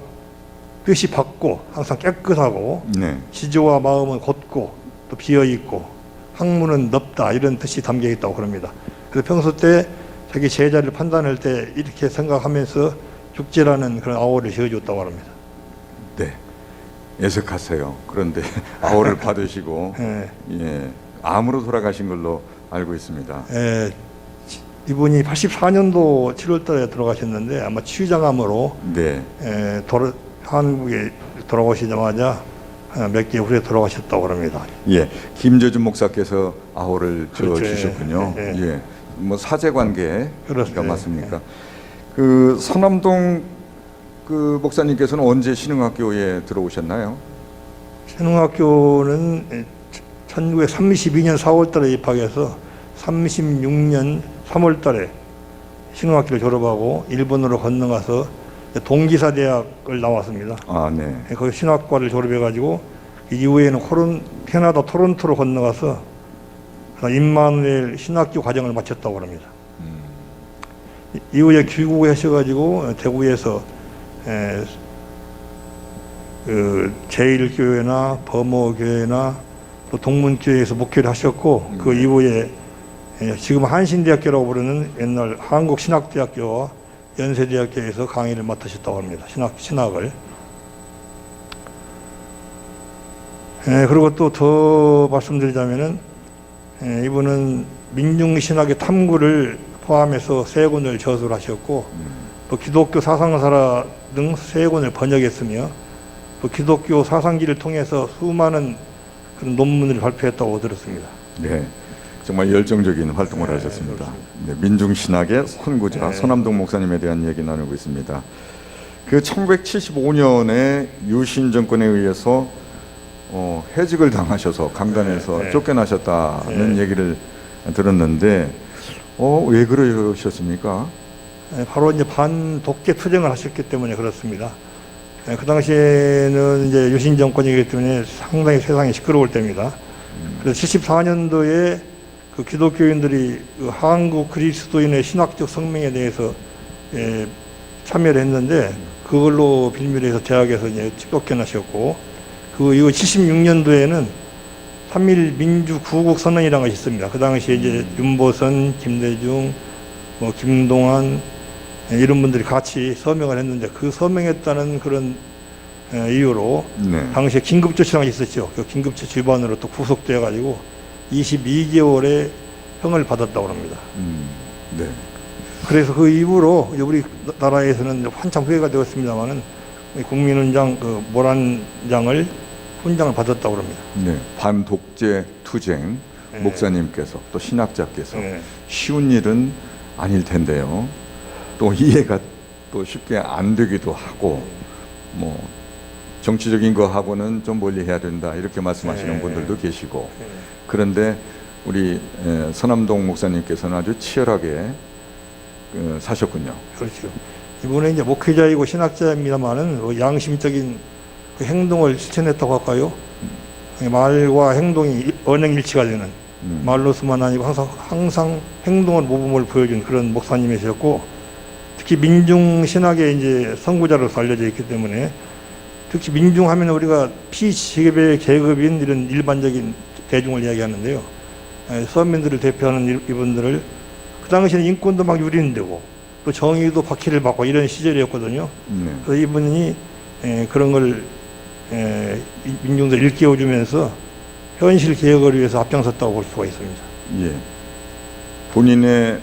뜻이 밝고 항상 깨끗하고 네. 지조와 마음은 곧고 또 비어 있고 학문은 넓다 이런 뜻이 담겨 있다고 그럽니다. 그래서 평소 때 자기 제자를 판단할 때 이렇게 생각하면서 죽재라는 그런 아호를 지어줬다고 합니다. 네. 예색하세요. 그런데 아호를 받으시고 예. 예, 암으로 돌아가신 걸로 알고 있습니다. 예, 이분이 84년도 7월달에 돌아가셨는데 아마 치유장암으로 네. 한국에 돌아오시자마자 몇 개월 후에 돌아가셨다고 합니다. 예, 김재준 목사께서 아호를 그렇죠. 지어주셨군요. 예, 예. 예, 뭐 사제관계가 그렇습니다. 맞습니까? 그 서남동 그 목사님께서는 언제 신흥학교에 들어오셨나요? 신흥학교는 1932년 4월달에 입학해서 36년 3월달에 신흥학교를 졸업하고 일본으로 건너가서 동기사대학을 나왔습니다. 아, 네. 거기 신학과를 졸업해가지고 이후에는 캐나다 토론토로 건너가서 임마누엘 신학교 과정을 마쳤다고 합니다. 이후에 귀국하셔가지고 대구에서 그 제1교회나 범어교회나 또 동문교회에서 목회를 하셨고 그 이후에 지금 한신대학교라고 부르는 옛날 한국신학대학교와 연세대학교에서 강의를 맡으셨다고 합니다. 신학을. 그리고 또 더 말씀드리자면은 이분은 민중신학의 탐구를 포함해서 3권을 저술을 하셨고 또 기독교 사상사라 등 3권을 번역했으며 또 기독교 사상기를 통해서 수많은 그런 논문을 발표했다고 들었습니다. 네. 정말 열정적인 활동을 하셨습니다. 네, 민중신학의 선구자 서남동 목사님에 대한 얘기 나누고 있습니다. 그 1975년에 유신 정권에 의해서 해직을 당하셔서 강단에서 쫓겨나셨다는 얘기를 들었는데 왜 그러셨습니까? 바로 이제 반독재 투쟁을 하셨기 때문에 그렇습니다. 그 당시에는 이제 유신 정권이기 때문에 상당히 세상이 시끄러울 때입니다. 그래서 74년도에 그 기독교인들이 그 한국 그리스도인의 신학적 성명에 대해서 참여를 했는데 그걸로 빌미를 해서 대학에서 이제 쫓겨나셨고 그 이후 76년도에는 3.1 민주 구국 선언이라는 것이 있습니다. 그 당시에 이제 윤보선, 김대중, 뭐 김동완 이런 분들이 같이 서명을 했는데 그 서명했다는 그런 이유로 당시에 긴급조치가 있었죠. 그 긴급조치 위반으로 또 구속되어 가지고 22개월의 형을 받았다고 합니다. 네. 그래서 그 이후로 우리 나라에서는 한참 후회가 되었습니다만은 국민훈장 그 모란장을 훈장을 받았다고 합니다. 네. 반독재 투쟁 목사님께서 또 신학자께서 예. 쉬운 일은 아닐 텐데요. 또 이해가 또 쉽게 안 되기도 하고 뭐 정치적인 거하고는 좀 멀리 해야 된다 이렇게 말씀하시는 분들도 계시고 그런데 우리 서남동 목사님께서는 아주 치열하게 사셨군요. 그렇죠. 이분은 이제 목회자이고 신학자입니다만은 양심적인 그 행동을 실천했다고 할까요? 말과 행동이 언행일치가 되는 말로서만 아니고 항상 행동을 모범을 보여준 그런 목사님이셨고 특히 민중신학의 이제 선구자로서 알려져 있기 때문에 특히 민중하면 우리가 피지급의 계급인 이런 일반적인 대중을 이야기하는데요. 서민들을 대표하는 이분들을 그 당시에는 인권도 막 유린되고 또 정의도 박해를 받고 이런 시절이었거든요. 네. 그래서 이분이 그런 걸 민중들 일깨워주면서 현실 개혁을 위해서 앞장섰다고 볼 수가 있습니다. 예. 본인의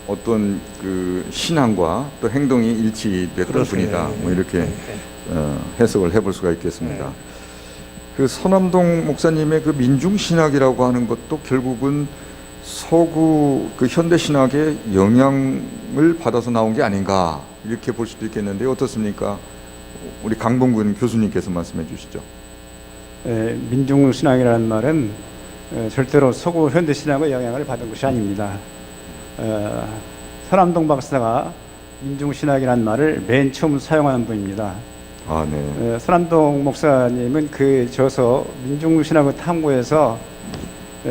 어떤 그 신앙과 또 행동이 일치됐던 그렇습니다. 분이다. 뭐 이렇게 해석을 해볼 수가 있겠습니다. 그 서남동 목사님의 그 민중신학이라고 하는 것도 결국은 서구 그 현대신학의 영향을 받아서 나온 게 아닌가 이렇게 볼 수도 있겠는데 어떻습니까? 우리 강봉근 교수님께서 말씀해 주시죠. 민중신학이라는 말은 절대로 서구 현대신학의 영향을 받은 것이 아닙니다. 서남동 박사가 민중신학이라는 말을 맨 처음 사용하는 분입니다. 아, 네. 서남동 목사님은 그 저서 민중신학을 탐구해서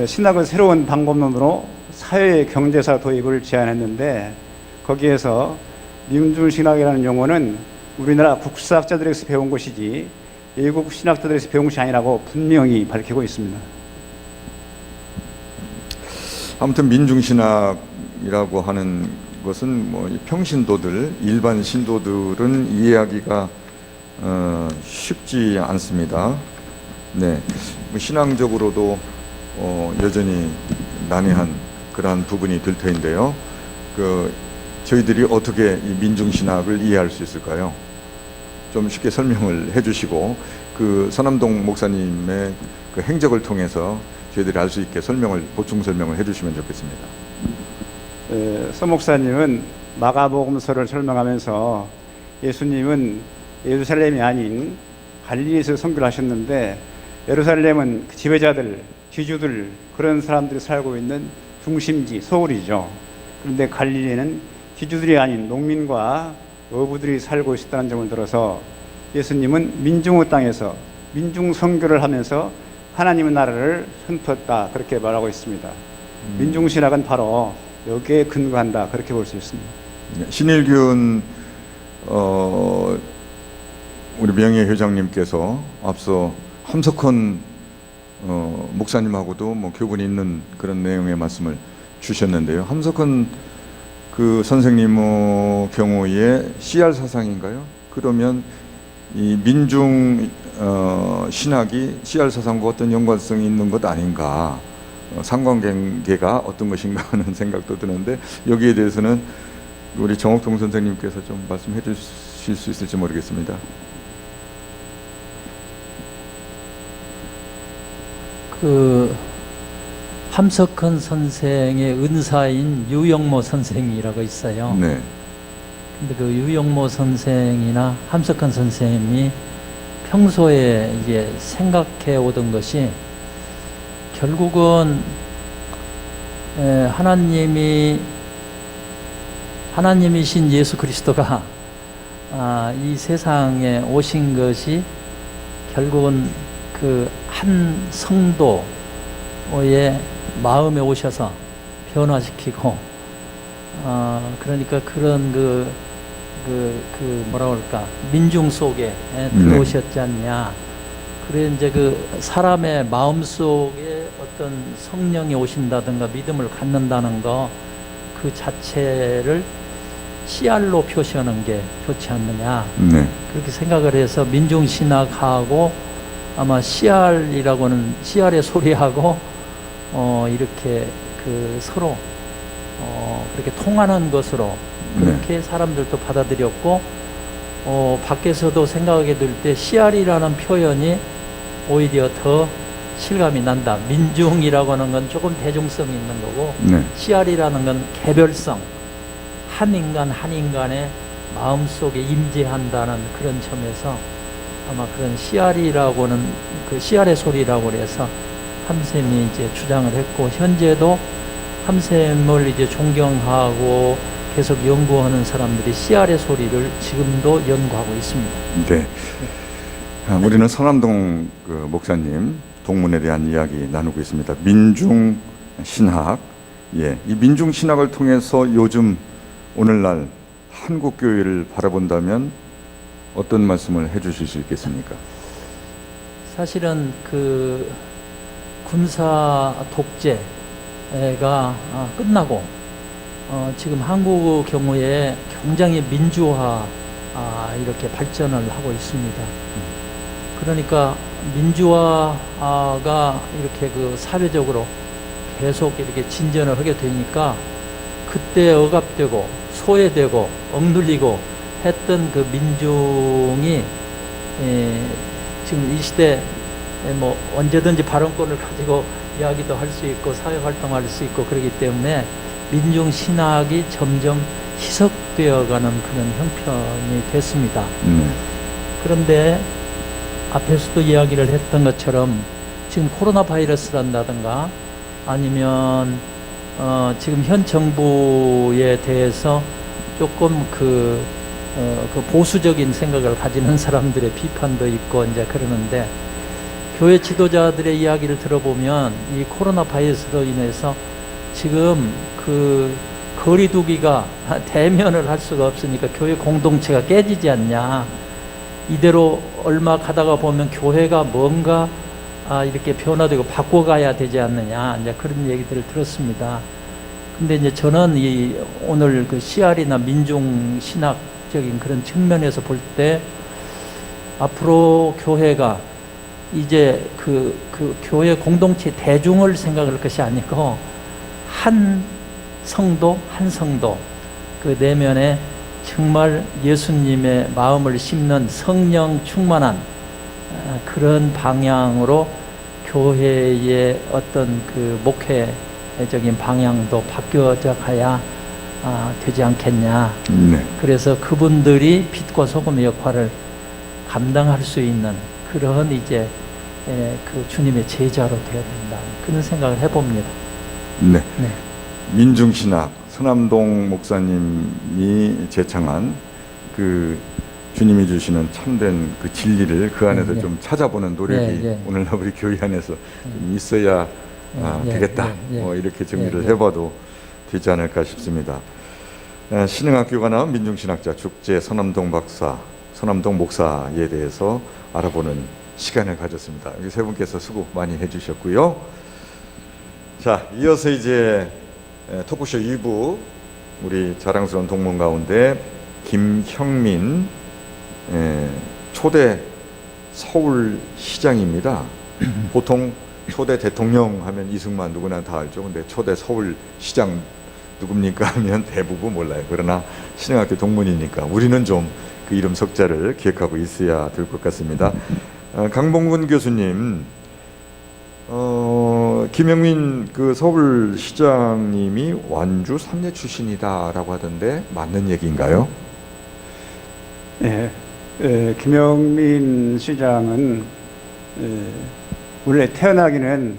신학의 새로운 방법론으로 사회 경제사 도입을 제안했는데 거기에서 민중신학이라는 용어는 우리나라 국사학자들에게서 배운 것이지 외국 신학자들에서 배운 것이 아니라고 분명히 밝히고 있습니다. 아무튼 민중신학이라고 하는 것은 뭐 평신도들, 일반 신도들은 이해하기가 쉽지 않습니다. 네, 뭐 신앙적으로도 여전히 난해한 그러한 부분이 될 터인데요. 저희들이 어떻게 이 민중신학을 이해할 수 있을까요? 좀 쉽게 설명을 해주시고 그 서남동 목사님의 그 행적을 통해서 저희들이 알 수 있게 보충 설명을 해주시면 좋겠습니다. 서 목사님은 마가복음서를 설명하면서 예수님은 예루살렘이 아닌 갈릴리에서 선교를 하셨는데 예루살렘은 지배자들, 귀주들 그런 사람들이 살고 있는 중심지, 서울이죠. 그런데 갈릴리는 귀주들이 아닌 농민과 어부들이 살고 있었다는 점을 들어서 예수님은 민중의 땅에서 민중 선교를 하면서 하나님의 나라를 선포했다 그렇게 말하고 있습니다. 민중신학은 바로 여기에 근거한다 그렇게 볼 수 있습니다. 신일균 우리 명예회장님께서 앞서 함석헌 목사님하고도 뭐 교분이 있는 그런 내용의 말씀을 주셨는데요. 함석헌 그 선생님의 경우에 CR 사상인가요? 그러면 이 민중 신학이 CR 사상과 어떤 연관성이 있는 것 아닌가? 상관관계가 어떤 것인가 하는 생각도 드는데 여기에 대해서는 우리 정옥동 선생님께서 좀 말씀해 주실 수 있을지 모르겠습니다. 그 함석헌 선생의 은사인 유영모 선생이라고 있어요. 네. 근데 그 유영모 선생이나 함석헌 선생님이 평소에 이제 생각해 오던 것이 결국은 하나님이신 예수 그리스도가 이 세상에 오신 것이 결국은 그 한 성도의 마음에 오셔서 변화시키고 그러니까 그런 뭐라 그럴까 민중 속에 들어오셨지 않냐. 그래 이제 그 사람의 마음 속에 어떤 성령이 오신다든가 믿음을 갖는다는 거 그 자체를 CR로 표시하는 게 좋지 않느냐. 네. 그렇게 생각을 해서 민중신학하고 아마 CR이라고는 CR의 소리하고 이렇게 그 서로 그렇게 통하는 것으로 그렇게 사람들도 받아들였고 밖에서도 생각하게 될 때 CR이라는 표현이 오히려 더 실감이 난다. 민중이라고 하는 건 조금 대중성이 있는 거고 네. 씨알이라는 건 개별성, 한 인간 한 인간의 마음속에 임재한다는 그런 점에서 아마 그런 씨알이라고는 그 씨알의 소리라고 해서 함샘이 이제 주장을 했고, 현재도 함샘을 이제 존경하고 계속 연구하는 사람들이 씨알의 소리를 지금도 연구하고 있습니다. 네. 우리는 서남동 그 목사님 동문에 대한 이야기 나누고 있습니다. 민중 신학. 예. 이 민중 신학을 통해서 요즘 오늘날 한국 교회를 바라본다면 어떤 말씀을 해 주실 수 있겠습니까? 사실은 그 군사 독재가 끝나고 지금 한국 경우에 굉장히 민주화 이렇게 발전을 하고 있습니다. 그러니까 민주화가 이렇게 그 사회적으로 계속 이렇게 진전을 하게 되니까 그때 억압되고 소외되고 억눌리고 했던 그 민중이 지금 이 시대에 뭐 언제든지 발언권을 가지고 이야기도 할 수 있고 사회 활동할 수 있고 그렇기 때문에 민중 신학이 점점 희석되어가는 그런 형편이 됐습니다. 그런데 앞에서도 이야기를 했던 것처럼 지금 코로나 바이러스란다든가 아니면 지금 현 정부에 대해서 조금 그 보수적인 생각을 가지는 사람들의 비판도 있고 이제 그러는데, 교회 지도자들의 이야기를 들어보면 이 코로나 바이러스로 인해서 지금 그 거리두기가 대면을 할 수가 없으니까 교회 공동체가 깨지지 않냐, 이대로 얼마 가다가 보면 교회가 뭔가 이렇게 변화되고 바꿔가야 되지 않느냐, 이제 그런 얘기들을 들었습니다. 근데 이제 저는 이 오늘 그 씨알이나 민중 신학적인 그런 측면에서 볼 때 앞으로 교회가 이제 그 교회 공동체 대중을 생각할 것이 아니고 한 성도 한 성도 그 내면에 정말 예수님의 마음을 심는 성령 충만한 그런 방향으로 교회의 어떤 그 목회적인 방향도 바뀌어져 가야 되지 않겠냐. 네. 그래서 그분들이 빛과 소금의 역할을 감당할 수 있는 그런 이제 그 주님의 제자로 되어야 된다, 그런 생각을 해봅니다. 네. 네. 민중신학, 서남동 목사님이 제창한 그 주님이 주시는 참된 그 진리를 그 안에서 네, 좀 찾아보는 노력이 네, 네. 오늘날 우리 교회 안에서 좀 있어야 네, 되겠다. 네, 뭐 이렇게 정리를 네, 네. 해봐도 되지 않을까 싶습니다. 신흥학교가 나온 민중신학자 죽재 서남동 박사, 서남동 목사에 대해서 알아보는 시간을 가졌습니다. 여기 세 분께서 수고 많이 해주셨고요. 자, 이어서 이제 토크쇼 2부 우리 자랑스러운 동문 가운데 김형민 초대 서울시장입니다. 보통 초대 대통령 하면 이승만 누구나 다 알죠. 근데 초대 서울시장 누굽니까 하면 대부분 몰라요. 그러나 신흥학교 동문이니까 우리는 좀 그 이름 석자를 기억하고 있어야 될 것 같습니다. 강봉근 교수님, 김영민 그 서울시장님이 완주 삼례 출신이다라고 하던데 맞는 얘기인가요? 예, 김영민 시장은 원래 태어나기는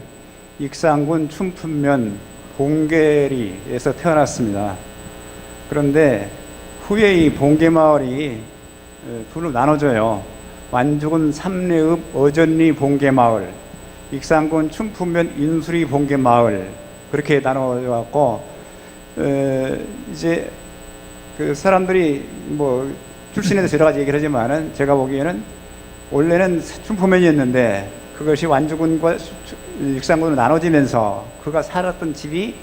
익산군 춘풍면 봉계리에서 태어났습니다. 그런데 후에 이 봉계마을이 둘로 나눠져요. 완주군 삼례읍 어전리 봉계마을, 익산군 춘풍면 인수리 봉계마을, 그렇게 나눠져갖고 이제 그 사람들이 뭐 출신에 대해서 여러 가지 얘기를 하지만은 제가 보기에는 원래는 춘풍면이었는데 그것이 완주군과 익산군으로 나눠지면서 그가 살았던 집이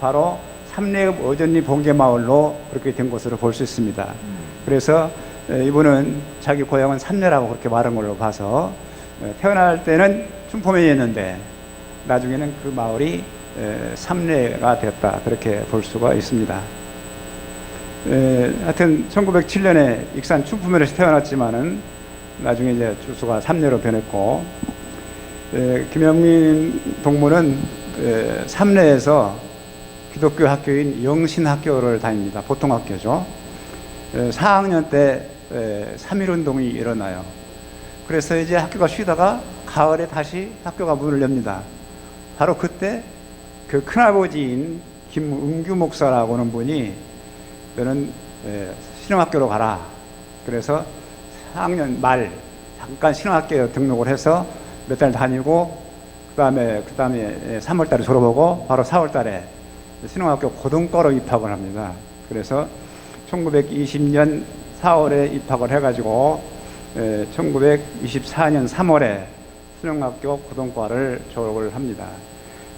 바로 삼례읍 어전리 봉계마을로 그렇게 된 것으로 볼 수 있습니다. 그래서 이분은 자기 고향은 삼례라고 그렇게 말한 걸로 봐서 태어날 때는 춘포면이었는데 나중에는 그 마을이 삼례가 됐다, 그렇게 볼 수가 있습니다. 하여튼 1907년에 익산 춘포면에서 태어났지만은 나중에 이제 주소가 삼례로 변했고, 김영민 동무는 삼내에서 기독교 학교인 영신학교를 다닙니다. 보통학교죠. 4학년 때 3.1운동이 일어나요. 그래서 이제 학교가 쉬다가 가을에 다시 학교가 문을 엽니다. 바로 그때 그 큰아버지인 김은규 목사라고 하는 분이 너는 신흥학교로 가라. 그래서 4학년 말 잠깐 신흥학교에 등록을 해서 몇 달 다니고 그다음에 3월 달에 졸업하고 바로 4월 달에 신흥학교 고등과로 입학을 합니다. 그래서 1920년 4월에 입학을 해가지고 1924년 3월에 신흥학교 고등과를 졸업을 합니다.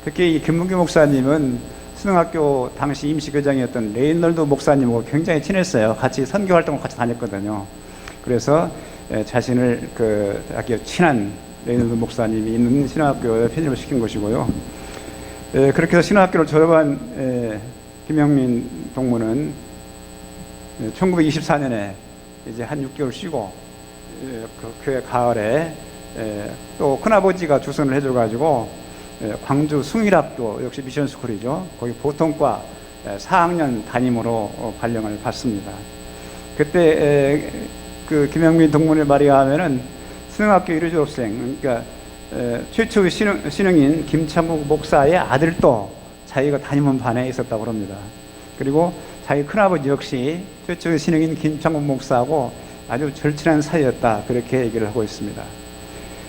특히 이 김문규 목사님은 신흥학교 당시 임시교장이었던 레이널드 목사님하고 굉장히 친했어요. 같이 선교 활동을 같이 다녔거든요. 그래서 자신을 그 아주 친한 레이널드 목사님이 있는 신흥학교에 편입을 시킨 것이고요. 그렇게 해서 신흥학교를 졸업한 김영민 동무는 1924년에 이제 한 6개월 쉬고 그 가을에 또 큰아버지가 주선을 해줘가지고 광주 숭일학교 역시 미션스쿨이죠. 거기 보통과 4학년 담임으로 발령을 받습니다. 그때 그 김영민 동문의 말에 의하면은 신흥학교 1호 졸업생, 그러니까 최초의 신흥인 김창국 목사의 아들도 자기가 다니는 반에 있었다고 합니다. 그리고 자기 큰아버지 역시 최초의 신흥인 김창국 목사하고 아주 절친한 사이였다, 그렇게 얘기를 하고 있습니다.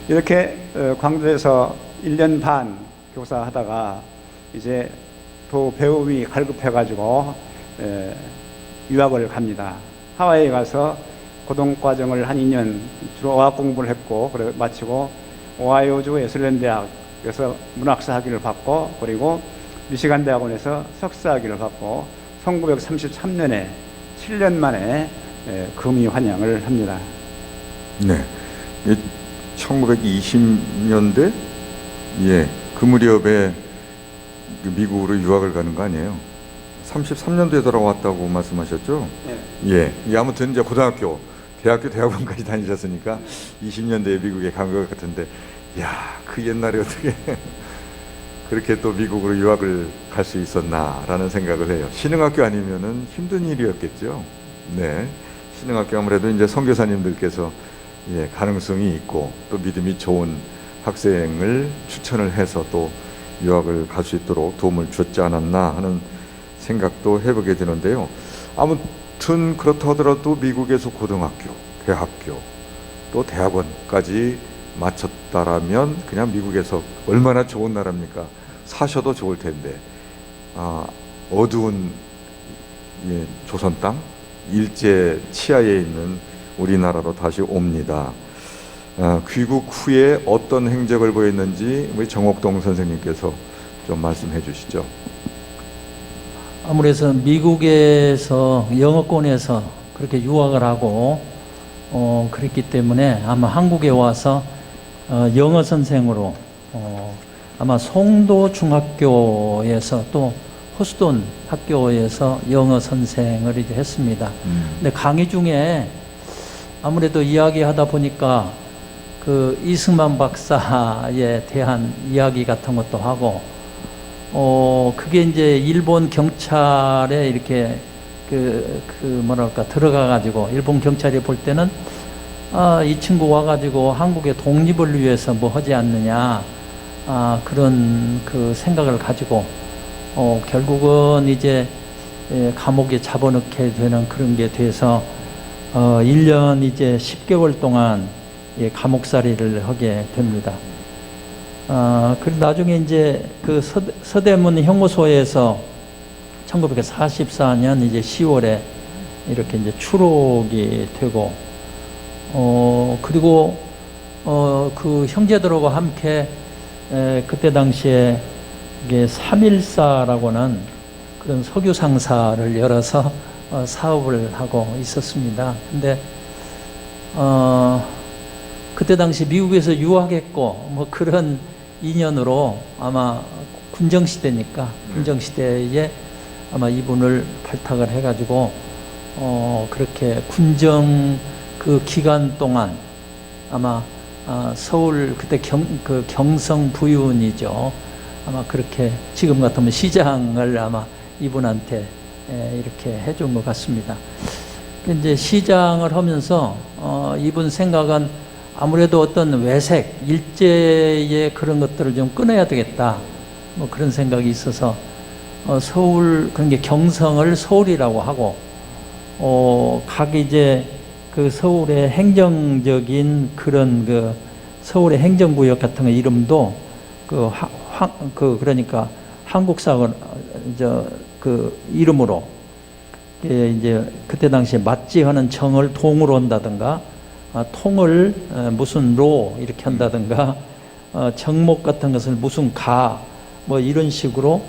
이렇게 광주에서 1년 반 교사하다가 이제 도 배움이 갈급해가지고 유학을 갑니다. 하와이에 가서 고등과정을 한 2년 주로 어학 공부를 했고, 그래 마치고 오하이오주 에슬렌 대학에서 문학사 학위를 받고, 그리고 미시간 대학원에서 석사 학위를 받고 1933년에 7년 만에 금이 환영을 합니다. 네, 1920년대 그 무렵에 미국으로 유학을 가는 거 아니에요? 33년도에 돌아왔다고 말씀하셨죠? 네. 아무튼 이제 고등학교, 대학교, 대학원까지 다니셨으니까 20년대에 미국에 간 것 같은데, 그 옛날에 어떻게 그렇게 또 미국으로 유학을 갈 수 있었나라는 생각을 해요. 신흥학교 아니면은 힘든 일이었겠죠. 네, 신흥학교 아무래도 이제 선교사님들께서 가능성이 있고 또 믿음이 좋은 학생을 추천을 해서 또 유학을 갈 수 있도록 도움을 줬지 않았나 하는 생각도 해보게 되는데요. 아무튼 그렇다 하더라도 미국에서 고등학교, 대학교, 또 대학원까지 마쳤다라면 그냥 미국에서 얼마나 좋은 나라입니까? 사셔도 좋을 텐데, 어두운 조선 땅, 일제 치하에 있는 우리나라로 다시 옵니다. 귀국 후에 어떤 행적을 보였는지 우리 정옥동 선생님께서 좀 말씀해 주시죠. 아무래도 미국에서 영어권에서 그렇게 유학을 하고 그랬기 때문에 아마 한국에 와서 영어 선생으로 아마 송도 중학교에서 또 호스돈 학교에서 영어 선생을 이제 했습니다. 근데 강의 중에 아무래도 이야기하다 보니까 그 이승만 박사에 대한 이야기 같은 것도 하고, 그게 이제 일본 경찰에 이렇게 뭐랄까 들어가가지고 일본 경찰이 볼 때는 이 친구 와가지고 한국의 독립을 위해서 뭐 하지 않느냐, 그런 그 생각을 가지고 결국은 이제 감옥에 잡아넣게 되는 그런 게 돼서 1년 이제 10개월 동안 감옥살이를 하게 됩니다. 그리고 나중에 이제 그 서대문 형무소에서 1944년 이제 10월에 이렇게 이제 추록이 되고, 그리고 그 형제들하고 함께 그때 당시에 이게 314라고는 그런 석유 상사를 열어서 사업을 하고 있었습니다. 근데 그때 당시 미국에서 유학했고 뭐 그런 인연으로 아마 군정시대니까 군정시대에 아마 이분을 발탁을 해가지고 그렇게 군정 그 기간 동안 아마 서울 그때 경성 부윤이죠. 아마 그렇게 지금 같으면 시장을 아마 이분한테 이렇게 해준 것 같습니다. 이제 시장을 하면서 이분 생각은 아무래도 어떤 외색, 일제의 그런 것들을 좀 끊어야 되겠다. 뭐 그런 생각이 있어서 서울, 그런 게 경성을 서울이라고 하고, 각 이제 그 서울의 행정적인 그런 그 서울의 행정구역 같은 거 이름도 그러니까 한국사관 그 이름으로 이제 그때 당시에 맞지하는 정을 동으로 한다든가, 통을 무슨 로 이렇게 한다든가, 정목 같은 것을 무슨 가 뭐 이런 식으로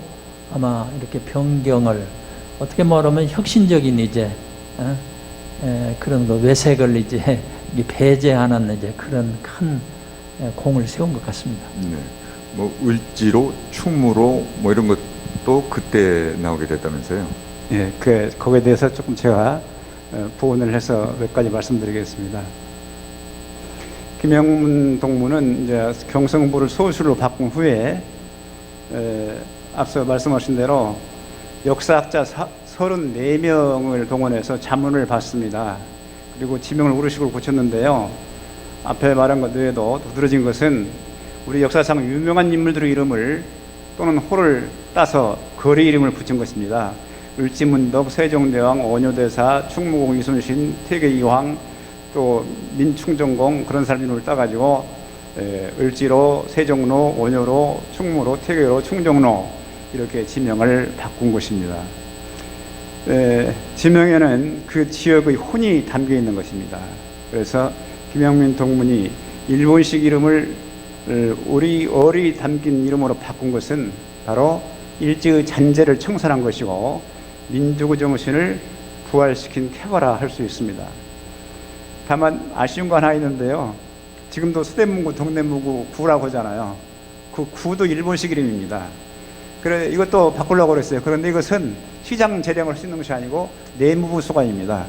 아마 이렇게 변경을, 어떻게 말하면 혁신적인 이제 그런 거 외색을 이제 배제하는 이제 그런 큰 공을 세운 것 같습니다. 네. 뭐 을지로, 충무로 뭐 이런 것도 그때 나오게 됐다면서요? 예, 거기에 대해서 조금 제가 부언을 해서 몇 가지 말씀드리겠습니다. 김영문 동무는 이제 경성부를 서울시로 바꾼 후에 앞서 말씀하신 대로 역사학자 34명을 동원해서 자문을 받습니다. 그리고 지명을 우르식으로 고쳤는데요. 앞에 말한 것 외에도 두드러진 것은 우리 역사상 유명한 인물들의 이름을 또는 호를 따서 거리 이름을 붙인 것입니다. 을지문덕, 세종대왕, 원효대사, 충무공, 이순신, 태계이황, 또 민충정공 그런 사람 이름을 따가지고 을지로, 세종로, 원효로, 충무로, 태계로, 충정로 이렇게 지명을 바꾼 것입니다. 지명에는 그 지역의 혼이 담겨 있는 것입니다. 그래서 김영민 동문이 일본식 이름을 우리 어리 담긴 이름으로 바꾼 것은 바로 일제의 잔재를 청산한 것이고 민족의 정신을 부활시킨 쾌거라 할 수 있습니다. 다만 아쉬운 거 하나 있는데요. 지금도 서대문구, 동대문구 구라고 하잖아요. 그 구도 일본식 이름입니다. 그래 이것도 바꾸려고 그랬어요. 그런데 이것은 시장 재량을 할 수 있는 것이 아니고 내무부 소관입니다.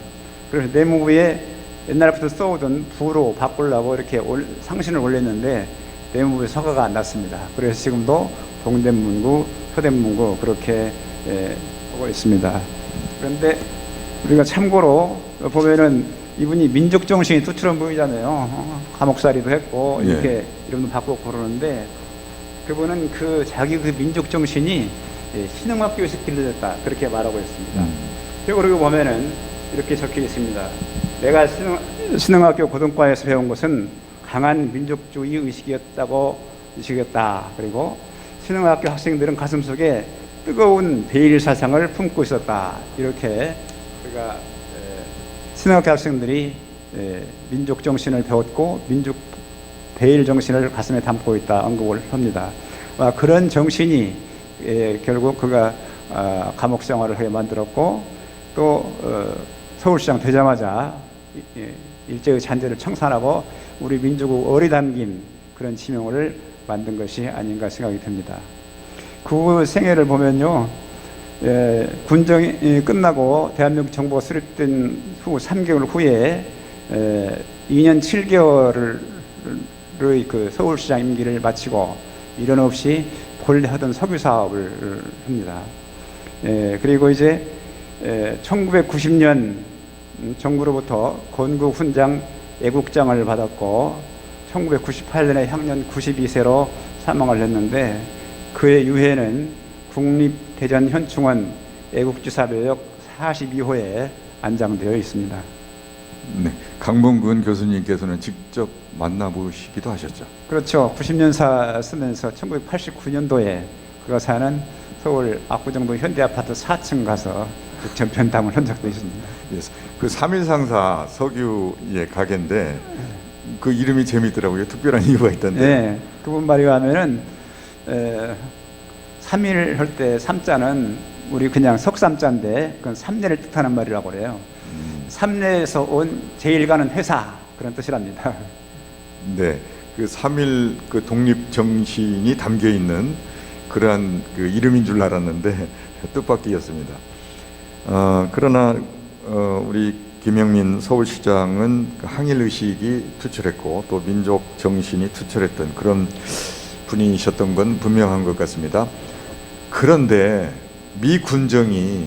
그래서 내무부에 옛날부터 써오던 부로 바꾸려고 이렇게 상신을 올렸는데 내무부에 서가가 안 났습니다. 그래서 지금도 동대문구, 서대문구 그렇게 하고 있습니다. 그런데 우리가 참고로 보면은 이분이 민족 정신이 투철한 분이잖아요. 감옥살이도 했고 이렇게 이름도 바꾸고 그러는데 그분은 자기 민족 정신이 신흥학교에서 길러졌다 그렇게 말하고 있습니다. 그리고 보면은 이렇게 적혀 있습니다. 내가 신흥학교 고등과에서 배운 것은 강한 민족주의 의식이었다. 그리고 신흥학교 학생들은 가슴속에 뜨거운 베일 사상을 품고 있었다. 이렇게 우리가 신흥학교 학생들이 민족 정신을 배웠고 민족 베일 정신을 가슴에 담고 있다 언급을 합니다. 그런 정신이 결국 그가 감옥 생활을 하게 만들었고 또 서울시장 되자마자 일제의 잔재를 청산하고 우리 민족의 어리 담긴 그런 지명을 만든 것이 아닌가 생각이 듭니다. 그 생애를 보면요, 군정이 끝나고 대한민국 정부가 수립된 후 3개월 후에 2년 7개월의 그 서울시장 임기를 마치고 미련 없이 본래 하던 석유 사업을 합니다. 그리고 이제 1990년 정부로부터 건국 훈장 애국장을 받았고 1998년에 향년 92세로 사망을 했는데 그의 유해는 국립대전현충원 애국주사묘역 42호에 안장되어 있습니다. 네, 강범근 교수님께서는 직접 만나보시기도 하셨죠? 그렇죠. 90년사 쓰면서 1989년도에 그가 사는 서울 압구정동 현대아파트 4층 가서 전편담을 한 적도 있습니다. 그 3일 상사 석유의 가게인데 그 이름이 재미있더라고요. 특별한 이유가 있던데. 네, 그분 말이 하면은 3일 할 때 3자는 우리 그냥 석삼자인데 그건 3년을 뜻하는 말이라고 그래요. 3년에서 온 제일 가는 회사 그런 뜻이랍니다. 네, 그 3일 그 독립 정신이 담겨 있는 그러한 그 이름인 줄 알았는데 뜻밖이었습니다. 그러나 우리 김영민 서울시장은 그 항일 의식이 투철했고 또 민족 정신이 투철했던 그런 분이셨던 건 분명한 것 같습니다. 그런데 미 군정이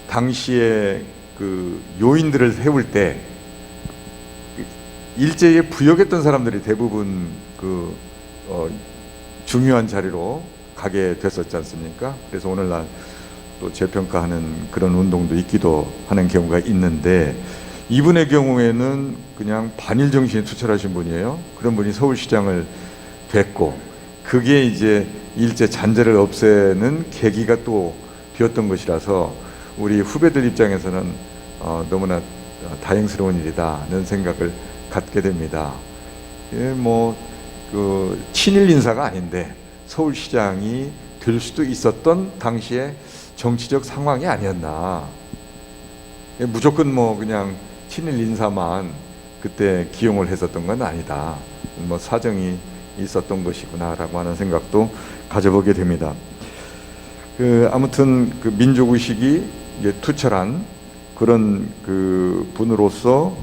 당시에 그 요인들을 세울 때 일제에 부역했던 사람들이 대부분 중요한 자리로 가게 됐었지 않습니까? 그래서 오늘날 또 재평가하는 그런 운동도 있기도 하는 경우가 있는데, 이분의 경우에는 그냥 반일 정신에 투철하신 분이에요. 그런 분이 서울시장을 됐고, 그게 이제 일제 잔재를 없애는 계기가 또 되었던 것이라서 우리 후배들 입장에서는 너무나 다행스러운 일이다는 생각을 갖게 됩니다. 친일 인사가 아닌데 서울시장이 될 수도 있었던 당시에 정치적 상황이 아니었나. 무조건 그냥 친일 인사만 그때 기용을 했었던 건 아니다. 사정이 있었던 것이구나라고 하는 생각도 가져보게 됩니다. 아무튼 그 민족의식이 투철한 그런 그 분으로서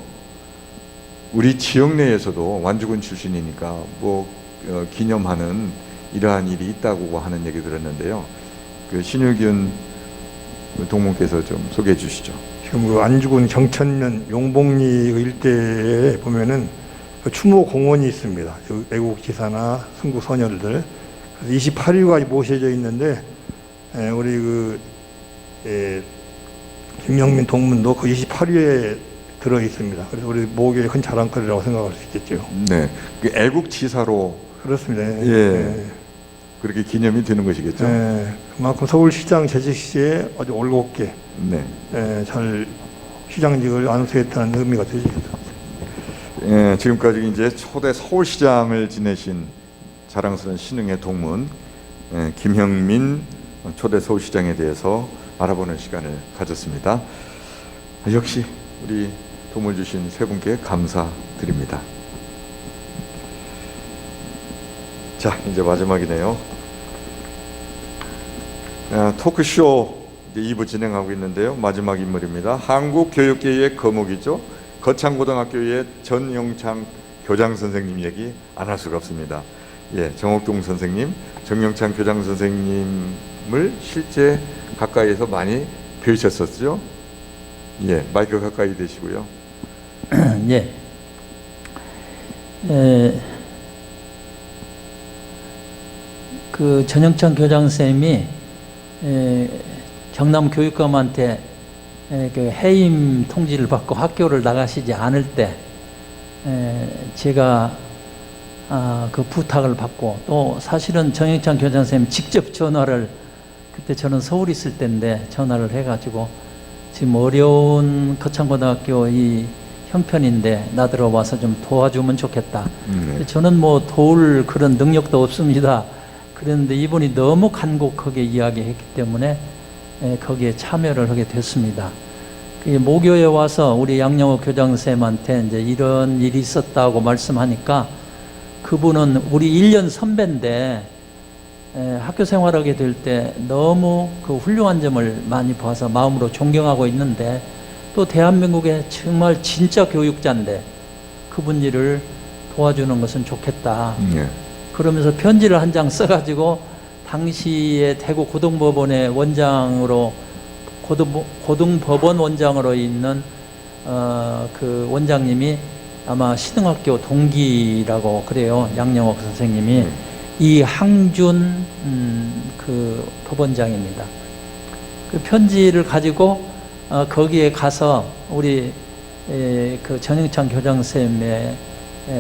우리 지역 내에서도 완주군 출신이니까 기념하는 이러한 일이 있다고 하는 얘기 들었는데요. 신유균 동문께서 좀 소개해 주시죠. 지금 그 안주군 경천면 용복리 일대에 보면은 추모 공원이 있습니다. 애국지사나 순국선열들 28위가 모셔져 있는데, 우리 김영민 동문도 그 28위에 들어 있습니다. 그래서 우리 모교의 큰 자랑거리라고 생각할 수 있겠죠. 네, 애국지사로 그렇습니다. 예. 그렇게 기념이 되는 것이겠죠. 그만큼 서울시장 재직 시에 아주 올곧게 잘 시장직을 안수했다는 의미가 되죠. 지금까지 이제 초대 서울시장을 지내신 자랑스러운 신흥의 동문 김형민 초대 서울시장에 대해서 알아보는 시간을 가졌습니다. 역시 우리 도움을 주신 세 분께 감사드립니다. 자, 이제 마지막이네요. 토크쇼 이제 2부 진행하고 있는데요. 마지막 인물입니다. 한국교육계의 거목이죠. 거창고등학교의 전영창 교장 선생님 얘기 안 할 수가 없습니다. 정옥동 선생님, 정영창 교장 선생님을 실제 가까이에서 많이 뵈셨었죠? 마이크 가까이 대시고요. 그 전영창 교장 쌤이 경남 교육감한테 그 해임 통지를 받고 학교를 나가시지 않을 때 제가 그 부탁을 받고, 또 사실은 정영창 교장 쌤 직접 전화를, 그때 저는 서울에 있을 때인데 전화를 해가지고 지금 어려운 거창고등학교 이 형편인데 나들어 와서 좀 도와주면 좋겠다. 저는 도울 그런 능력도 없습니다. 그런데 이분이 너무 간곡하게 이야기했기 때문에 거기에 참여를 하게 됐습니다. 모교에 와서 우리 양영호 교장쌤한테 이제 이런 일이 있었다고 말씀하니까, 그분은 우리 1년 선배인데 학교 생활하게 될 때 너무 그 훌륭한 점을 많이 봐서 마음으로 존경하고 있는데, 또 대한민국의 정말 진짜 교육자인데 그분 일을 도와주는 것은 좋겠다. 그러면서 편지를 한 장 써가지고 당시에 대구 고등법원의 원장으로, 고등법원 원장으로 있는 그 원장님이 아마 신흥학교 동기라고 그래요. 양영옥 선생님이. 이항준 그 법원장입니다. 그 편지를 가지고 거기에 가서 우리 그 전영창 교장쌤의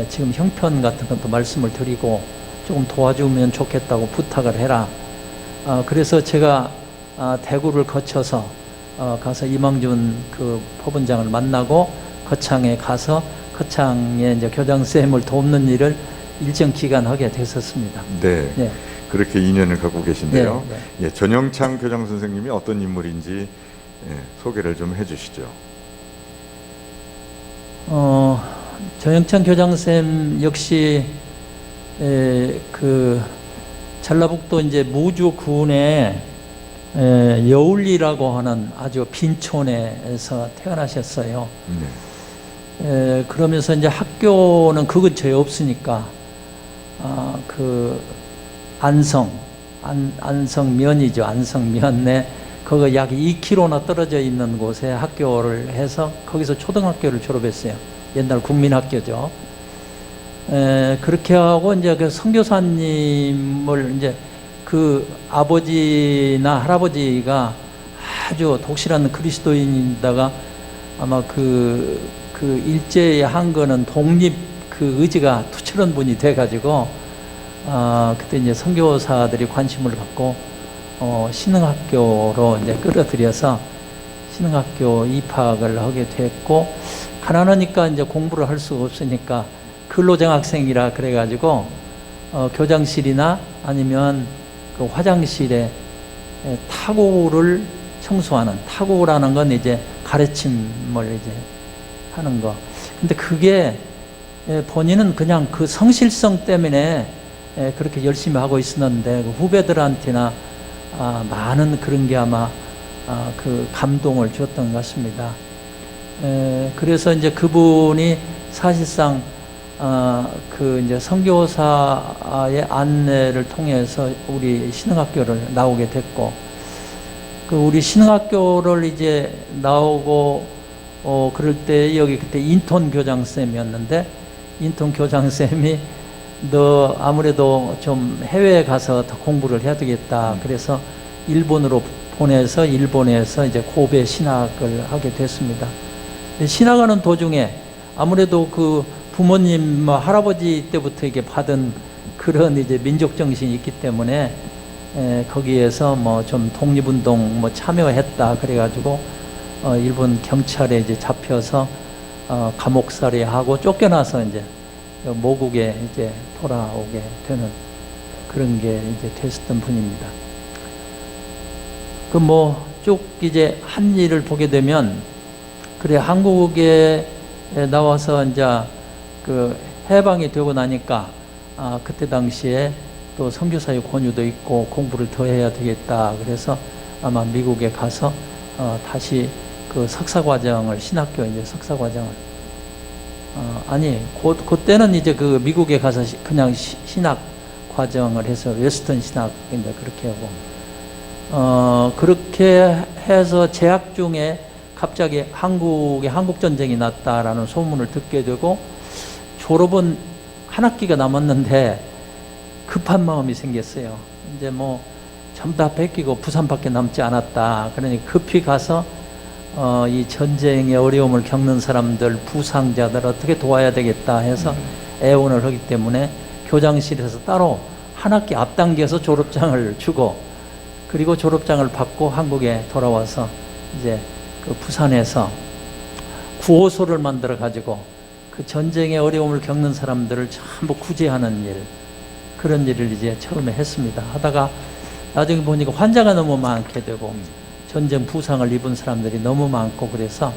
지금 형편 같은 것도 말씀을 드리고 조금 도와주면 좋겠다고 부탁을 해라. 그래서 제가 대구를 거쳐서 가서 이망준 그 법원장을 만나고 거창에 가서 거창에 이제 교장쌤을 돕는 일을 일정 기간 하게 됐었습니다. 네. 그렇게 인연을 갖고 계신데요. 전영창 교장 선생님이 어떤 인물인지 소개를 좀 해주시죠. 전영창 교장쌤 역시 그 전라북도 이제 무주군에 여울리라고 하는 아주 빈촌에서 태어나셨어요. 그러면서 이제 학교는 그 근처에 없으니까 그 안성면이죠. 안성면에 거기 약 2km나 떨어져 있는 곳에 학교를 해서 거기서 초등학교를 졸업했어요. 옛날 국민학교죠. 그렇게 하고 이제 그 선교사님을 이제 그 아버지나 할아버지가 아주 독실한 그리스도인이다가 아마 그 일제에 한 거는 독립 그 의지가 투철한 분이 돼가지고 그때 이제 선교사들이 관심을 갖고 신흥학교로 이제 끌어들여서 신흥학교 입학을 하게 됐고, 가난하니까 이제 공부를 할 수가 없으니까 근로장학생이라 그래가지고 교장실이나 아니면 그 화장실에 타고를 청소하는, 타고라는 건 이제 가르침을 이제 하는 거. 근데 그게 본인은 그냥 그 성실성 때문에 그렇게 열심히 하고 있었는데 그 후배들한테나 많은 그런 게 아마 그 감동을 줬던 것 같습니다. 그래서 이제 그분이 사실상 그 이제 선교사의 안내를 통해서 우리 신흥학교를 나오게 됐고, 그 우리 신흥학교를 이제 나오고 그럴 때 여기 그때 인턴 교장쌤이었는데, 인턴 교장쌤이 너 아무래도 좀 해외에 가서 더 공부를 해야 되겠다. 그래서 일본으로 보내서 일본에서 이제 고베 신학을 하게 됐습니다. 신학하는 도중에 아무래도 그 부모님, 할아버지 때부터 이게 받은 그런 이제 민족 정신이 있기 때문에 거기에서 뭐 좀 독립운동 뭐 참여했다. 그래가지고 일본 경찰에 이제 잡혀서 감옥살이 하고 쫓겨나서 이제 모국에 이제 돌아오게 되는 그런 게 이제 됐었던 분입니다. 그 뭐 쭉 이제 한 일을 보게 되면, 그래 한국에 나와서 이제 그 해방이 되고 나니까 그때 당시에 또 선교사의 권유도 있고 공부를 더 해야 되겠다. 그래서 아마 미국에 가서 다시 그 석사과정을, 신학교 이제 석사과정을 그때는 이제 그 미국에 가서 그냥 신학 과정을 해서 웨스턴 신학 이제 그렇게 하고 그렇게 해서 재학 중에 갑자기 한국에 한국전쟁이 났다라는 소문을 듣게 되고, 졸업은 한 학기가 남았는데 급한 마음이 생겼어요. 이제 뭐 전부 다 뺏기고 부산밖에 남지 않았다. 그러니 급히 가서 이 전쟁의 어려움을 겪는 사람들, 부상자들 어떻게 도와야 되겠다 해서 애원을 하기 때문에 교장실에서 따로 한 학기 앞당겨서 졸업장을 주고, 그리고 졸업장을 받고 한국에 돌아와서 이제 그 부산에서 구호소를 만들어 가지고 그 전쟁의 어려움을 겪는 사람들을 전부 구제하는 일, 그런 일을 이제 처음에 했습니다. 하다가 나중에 보니까 환자가 너무 많게 되고 전쟁 부상을 입은 사람들이 너무 많고, 그래서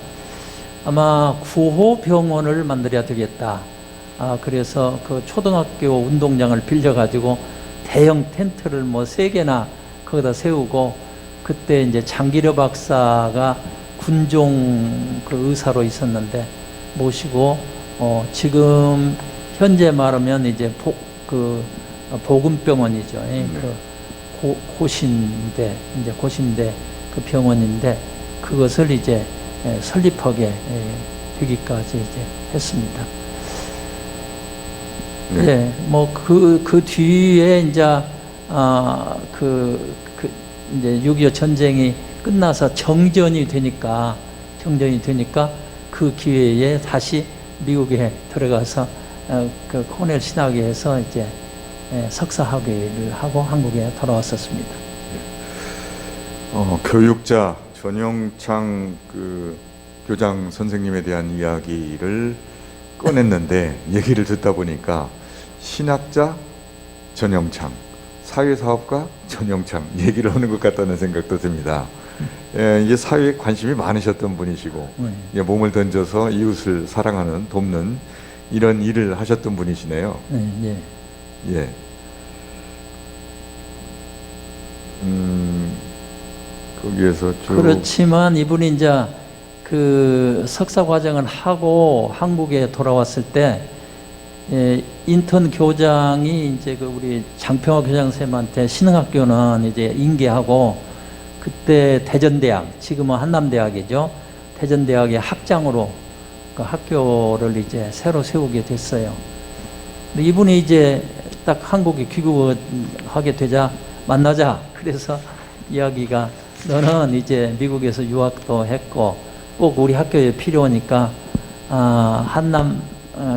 아마 구호병원을 만들어야 되겠다. 그래서 그 초등학교 운동장을 빌려가지고 대형 텐트를 뭐 3개나 거기다 세우고, 그때 이제 장기려 박사가 군종 그 의사로 있었는데 모시고 지금 현재 말하면 이제 보건병원이죠. 그 고신대 이제 고신대 그 병원인데 그것을 이제 설립하게 되기까지 이제 했습니다. 네, 뭐 그 뒤에 이제 이제 6.25 전쟁이 끝나서 정전이 되니까 그 기회에 다시 미국에 들어가서 그 코넬 신학회에서 이제 석사 학위를 하고 한국에 돌아왔었습니다. 교육자 전영창 그 교장 선생님에 대한 이야기를 꺼냈는데 얘기를 듣다 보니까 신학자 전영창, 사회사업가 전영창 얘기를 하는 것 같다는 생각도 듭니다. 이제 사회에 관심이 많으셨던 분이시고 몸을 던져서 이웃을 사랑하는, 돕는 이런 일을 하셨던 분이시네요. 네. 예. 거기에서 쭉 그렇지만 이분이 이제 그 석사 과정을 하고 한국에 돌아왔을 때 인턴 교장이 이제 그 우리 장평화 교장 선생님한테 신흥학교는 이제 인계하고 그때 대전대학, 지금은 한남대학이죠. 대전대학의 학장으로 그 학교를 이제 새로 세우게 됐어요. 근데 이분이 이제 딱 한국에 귀국하게 되자 만나자. 그래서 이야기가 너는 이제 미국에서 유학도 했고 꼭 우리 학교에 필요하니까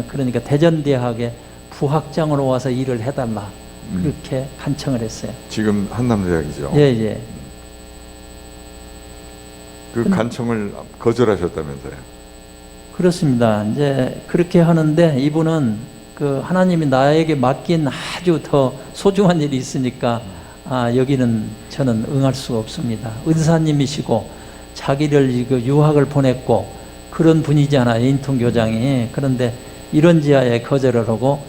그러니까 대전대학의 부학장으로 와서 일을 해달라. 그렇게 간청을 했어요. 지금 한남대학이죠. 예, 예. 그 간청을 거절하셨다면서요? 그렇습니다. 이제 그렇게 하는데 이분은 그 하나님이 나에게 맡긴 아주 더 소중한 일이 있으니까 여기는 저는 응할 수가 없습니다. 은사님이시고 자기를 유학을 보냈고 그런 분이잖아요. 인턴 교장이. 그런데 이런 지하에 거절을 하고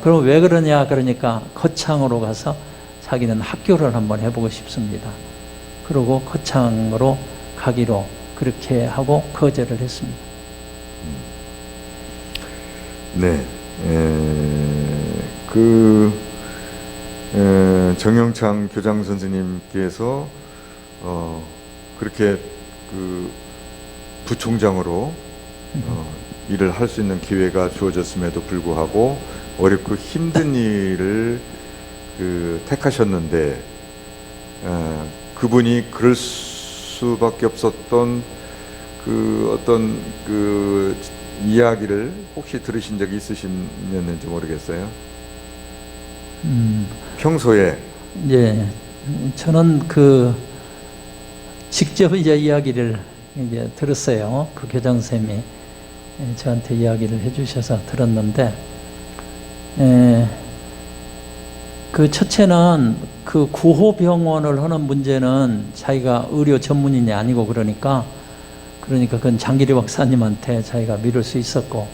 그럼 왜 그러냐 그러니까 거창으로 가서 자기는 학교를 한번 해보고 싶습니다. 그러고 거창으로 가기로 그렇게 하고 거절을 했습니다. 네. 정영창 교장 선생님께서 그렇게 그 부총장으로 일을 할 수 있는 기회가 주어졌음에도 불구하고 어렵고 힘든 일을 택하셨는데 그분이 그럴 수밖에 없었던 그 어떤 그 이야기를 혹시 들으신 적이 있으셨는지 모르겠어요. 평소에 예, 저는 그 직접 이제 이야기를 이제 들었어요. 그 교장 쌤이 저한테 이야기를 해주셔서 들었는데, 그 첫째는 그 구호병원을 하는 문제는 자기가 의료 전문인이 아니고 그러니까 그건 장기리 박사님한테 자기가 미룰 수 있었고,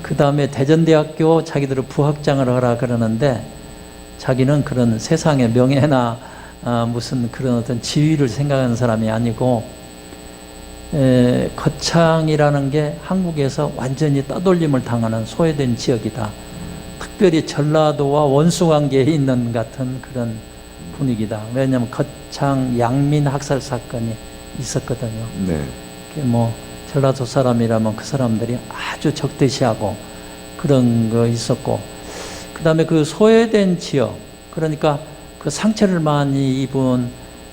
그 다음에 대전대학교 자기들을 부학장을 하라 그러는데 자기는 그런 세상의 명예나 무슨 그런 어떤 지위를 생각하는 사람이 아니고, 거창이라는 게 한국에서 완전히 따돌림을 당하는 소외된 지역이다. 특별히 전라도와 원수관계에 있는 같은 그런 분위기다. 왜냐하면 거창 양민 학살 사건이 있었거든요. 네. 뭐 전라도 사람이라면 그 사람들이 아주 적대시하고 그런 거 있었고, 그 다음에 그 소외된 지역, 그러니까 그 상처를 많이 입은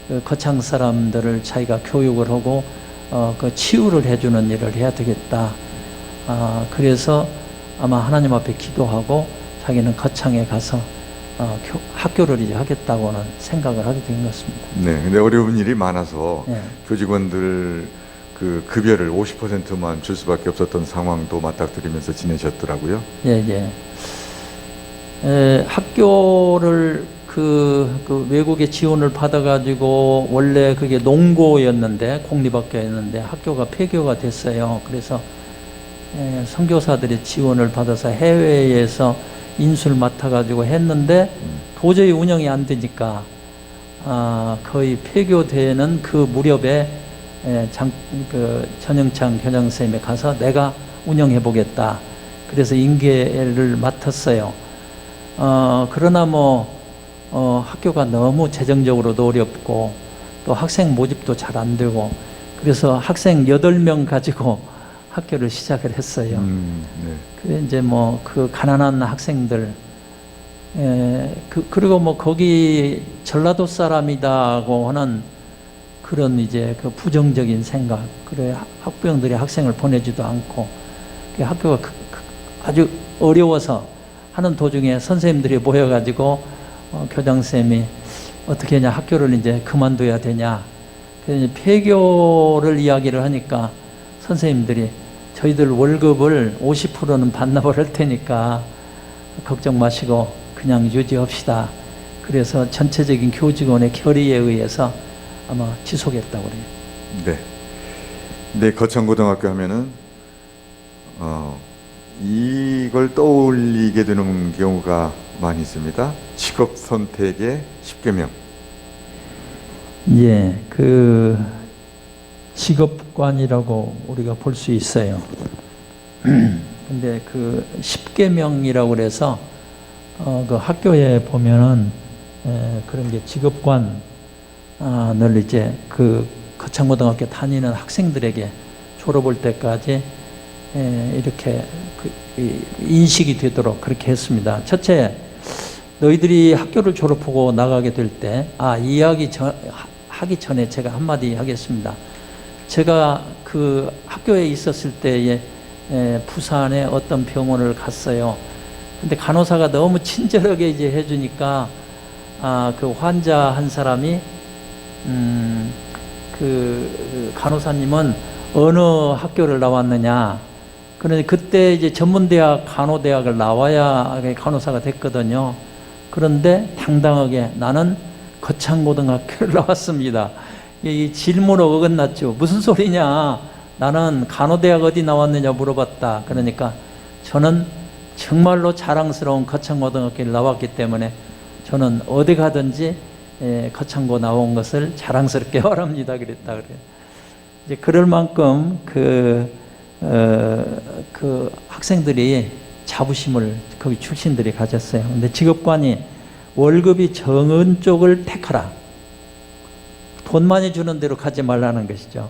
그 거창 사람들을 자기가 교육을 하고 그 치유를 해주는 일을 해야 되겠다. 그래서 아마 하나님 앞에 기도하고 자기는 거창에 가서 학교를 이제 하겠다고는 생각을 하게 된 것 같습니다. 네. 근데 어려운 일이 많아서 예. 교직원들 그 급여를 50%만 줄 수밖에 없었던 상황도 맞닥뜨리면서 지내셨더라고요. 예, 예. 학교를 그 외국의 지원을 받아가지고 원래 그게 농고였는데 공립학교였는데 학교가 폐교가 됐어요. 그래서 선교사들의 지원을 받아서 해외에서 인수를 맡아가지고 했는데 도저히 운영이 안 되니까 거의 폐교되는 그 무렵에 전영창 교장선생님에 가서 내가 운영해 보겠다. 그래서 인계를 맡았어요. 그러나 학교가 너무 재정적으로도 어렵고 또 학생 모집도 잘 안 되고 그래서 학생 8명 가지고 학교를 시작을 했어요. 네. 그래 이제 그 가난한 학생들 그리고 거기 전라도 사람이다고 하는 그런 이제 그 부정적인 생각, 그래 학부형들이 학생을 보내지도 않고 학교가 아주 어려워서 하는 도중에 선생님들이 모여가지고 교장쌤이 어떻게 하냐, 학교를 이제 그만둬야 되냐. 그래서 폐교를 이야기를 하니까 선생님들이 저희들 월급을 50%는 반납을 할 테니까 걱정 마시고 그냥 유지합시다. 그래서 전체적인 교직원의 결의에 의해서 아마 지속했다고 그래요. 네. 네, 거창고등학교 하면은 이걸 떠올리게 되는 경우가 많이 있습니다. 직업 선택의 10계명. 예, 그 직업관이라고 우리가 볼 수 있어요. 근데 그 10계명이라고 그래서 그 학교에 보면은 그런 게 직업관을 이제 그 거창고등학교 다니는 학생들에게 졸업할 때까지 이렇게 인식이 되도록 그렇게 했습니다. 첫째, 너희들이 학교를 졸업하고 나가게 될 때, 이야기 하기 전에 제가 한마디 하겠습니다. 제가 그 학교에 있었을 때에 부산에 어떤 병원을 갔어요. 근데 간호사가 너무 친절하게 이제 해주니까 그 환자 한 사람이 그 간호사님은 어느 학교를 나왔느냐. 그러니 그때 이제 전문대학 간호대학을 나와야 간호사가 됐거든요. 그런데 당당하게 나는 거창고등학교를 나왔습니다. 이 질문을 어긋났죠. 무슨 소리냐? 나는 간호대학 어디 나왔느냐 물어봤다. 그러니까 저는 정말로 자랑스러운 거창고등학교를 나왔기 때문에 저는 어디 가든지 거창고 나온 것을 자랑스럽게 말합니다. 그랬다 그래요. 이제 그럴 만큼 그 학생들이 자부심을 거기 출신들이 가졌어요. 근데 직업관이 월급이 적은 쪽을 택하라. 돈 많이 주는 대로 가지 말라는 것이죠.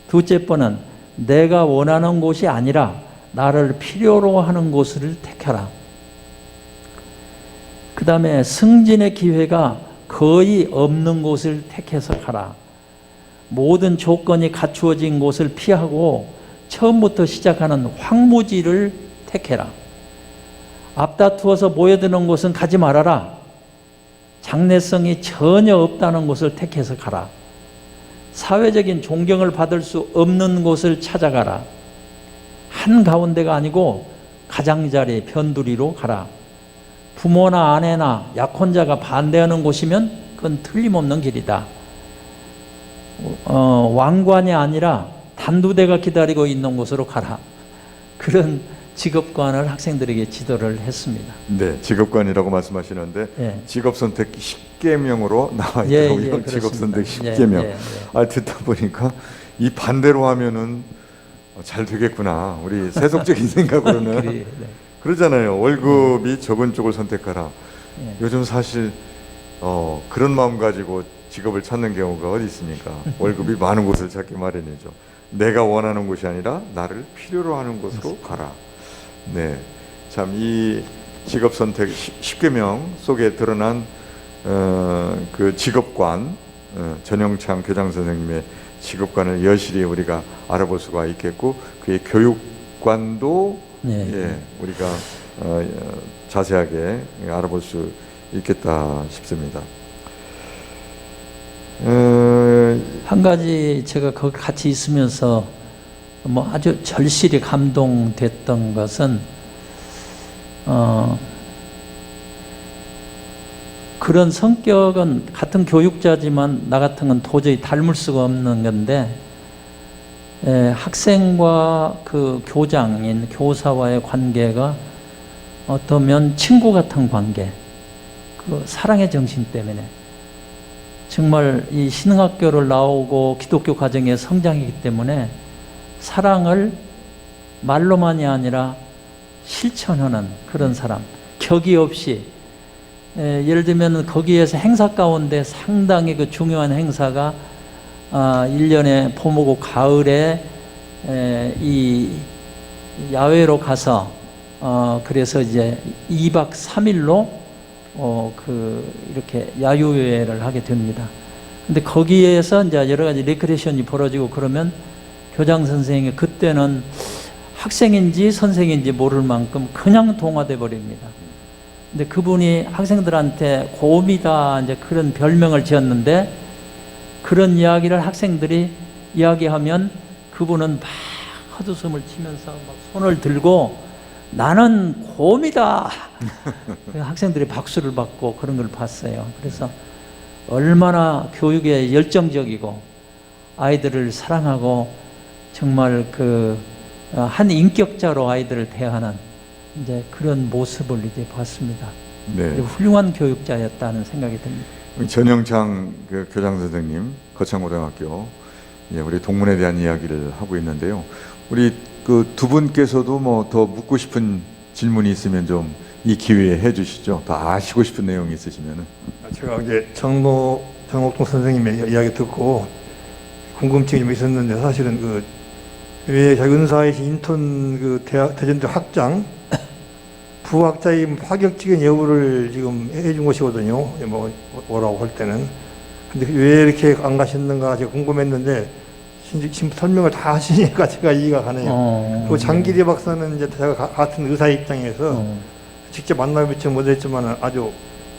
둘째 번은 내가 원하는 곳이 아니라 나를 필요로 하는 곳을 택하라. 그 다음에 승진의 기회가 거의 없는 곳을 택해서 가라. 모든 조건이 갖추어진 곳을 피하고 처음부터 시작하는 황무지를 택해라. 앞다투어서 모여드는 곳은 가지 말아라. 장래성이 전혀 없다는 곳을 택해서 가라. 사회적인 존경을 받을 수 없는 곳을 찾아가라. 한가운데가 아니고 가장자리, 변두리로 가라. 부모나 아내나 약혼자가 반대하는 곳이면 그건 틀림없는 길이다. 왕관이 아니라 단두대가 기다리고 있는 곳으로 가라. 그런 직업관을 학생들에게 지도를 했습니다. 네, 직업관이라고 말씀하시는데 예. 직업선택 10계명으로 나와 예, 있더라고요. 그렇습니다. 직업선택 예, 10계명. 예, 예. 듣다 보니까 이 반대로 하면은 잘 되겠구나. 우리 세속적인 생각으로는 네. 그러잖아요. 월급이 적은 쪽을 선택하라. 예. 요즘 사실 그런 마음 가지고 직업을 찾는 경우가 어디 있습니까? 월급이 많은 곳을 찾기 마련이죠. 내가 원하는 곳이 아니라 나를 필요로 하는 곳으로 가라. 네, 참 이 직업 선택 10계명 속에 드러난 그 직업관, 전영참 교장 선생님의 직업관을 여실히 우리가 알아볼 수가 있겠고, 그의 교육관도 네. 우리가 자세하게 알아볼 수 있겠다 싶습니다. 한 가지 제가 거기 같이 있으면서 뭐 아주 절실히 감동됐던 것은 그런 성격은 같은 교육자지만 나 같은 건 도저히 닮을 수가 없는 건데 학생과 그 교장인 교사와의 관계가 어떠면 친구 같은 관계, 그 사랑의 정신 때문에 정말 이 신흥학교를 나오고 기독교 가정의 성장이기 때문에 사랑을 말로만이 아니라 실천하는 그런 사람, 격이 없이 예를 들면 거기에서 행사 가운데 상당히 그 중요한 행사가 1년에 봄하고 가을에 이 야외로 가서 그래서 이제 2박 3일로 이렇게 야유회를 하게 됩니다. 근데 거기에서 이제 여러 가지 레크레이션이 벌어지고 그러면 교장 선생님이 그때는 학생인지 선생인지 모를 만큼 그냥 동화돼 버립니다. 근데 그분이 학생들한테 곰이다 이제 그런 별명을 지었는데, 그런 이야기를 학생들이 이야기하면 그분은 막 헛웃음을 치면서 막 손을 들고 나는 곰이다. 학생들이 박수를 받고 그런 걸 봤어요. 그래서 얼마나 교육에 열정적이고 아이들을 사랑하고 정말 한 인격자로 아이들을 대하는 이제 그런 모습을 이제 봤습니다. 네. 훌륭한 교육자였다는 생각이 듭니다. 우리 전영창 그 교장 선생님, 거창고등학교, 예, 우리 동문에 대한 이야기를 하고 있는데요. 우리 그 두 분께서도 뭐 더 묻고 싶은 질문이 있으면 좀 이 기회에 해주시죠. 더 아시고 싶은 내용이 있으시면은. 제가 이제 정옥동 선생님의 이야기 듣고 궁금증이 좀 있었는데 사실은 왜 은사이신 인턴 대전대 학장 부학자의 파격적인 여부를 지금 해준 것이거든요. 뭐라고 할 때는. 근데 왜 이렇게 안 가셨는가 제가 궁금했는데 지금 설명을 다 하시니까 제가 이해가 가네요. 그리고 장기대 박사는 이제 제가 같은 의사 입장에서 직접 만나뵙지 못했지만 아주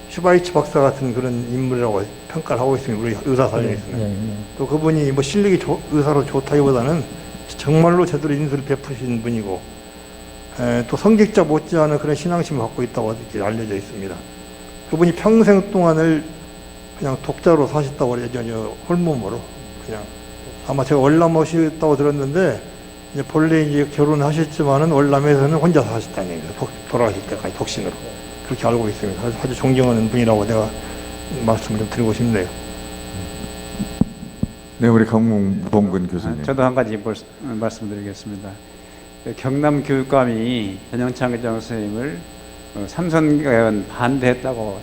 슈바이츠 박사 같은 그런 인물이라고 평가를 하고 있습니다. 우리 의사 사회에서는. 또 그분이 뭐 실력이 의사로 좋다기보다는 정말로 제대로 인수를 베푸신 분이고 또 성직자 못지않은 그런 신앙심을 갖고 있다고 이렇게 알려져 있습니다. 그분이 평생 동안을 그냥 독자로 사셨다고 그래요. 홀몸으로 그냥. 아마 제가 월남오셨다고 들었는데 이제 본래 이제 결혼하셨지만은 월남에서는 혼자 사셨다는 얘기예요. 돌아가실 때까지 독신으로 그렇게 알고 있습니다. 아주 존경하는 분이라고 내가 말씀을 좀 드리고 싶네요. 네, 우리 강봉근 교수님. 저도 한 가지 말씀드리겠습니다. 경남교육감이 전영창 교장 선생님을 삼선개헌 반대했다고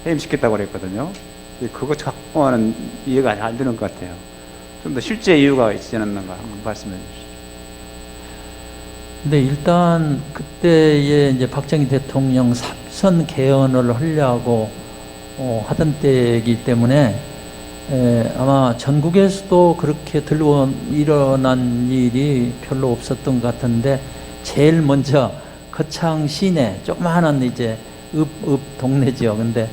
해임시켰다고 그랬거든요. 그거 자꾸는 이해가 잘 되는 것 같아요. 좀 더 실제 이유가 있지 않았는가 한번 말씀해 주시죠. 근데 일단 그때에 이제 박정희 대통령 삼선 개헌을 하려고 하던 때이기 때문에 아마 전국에서도 그렇게 일어난 일이 별로 없었던 것 같은데 제일 먼저 거창 시내 조그마한 이제 읍 동네지요. 근데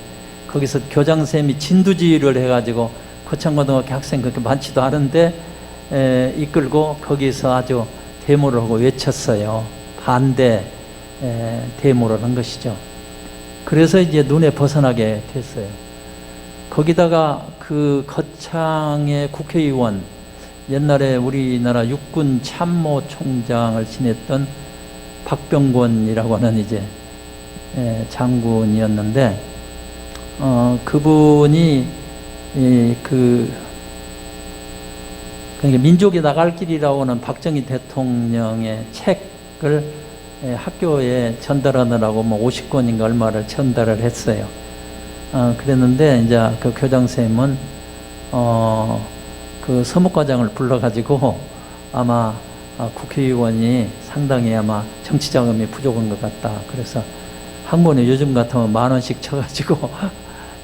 거기서 교장 선생님이 진두지휘를 해가지고 거창고등학교 학생 그렇게 많지도 않은데 이끌고 거기서 아주 데모를 하고 외쳤어요. 반대 데모를 한 것이죠. 그래서 이제 눈에 벗어나게 됐어요. 거기다가 그 거창의 국회의원, 옛날에 우리나라 육군 참모총장을 지냈던 박병권이라고 하는 이제 장군이었는데 그분이 그러니까 민족이 나갈 길이라고 하는 박정희 대통령의 책을 학교에 전달하느라고 뭐 50권인가 얼마를 전달을 했어요. 그랬는데 이제 그 교장 선생님은 그 서무과장을 불러가지고 아마 국회의원이 상당히 아마 정치 자금이 부족한 것 같다. 그래서 한 권에 요즘 같으면 10,000원씩 쳐가지고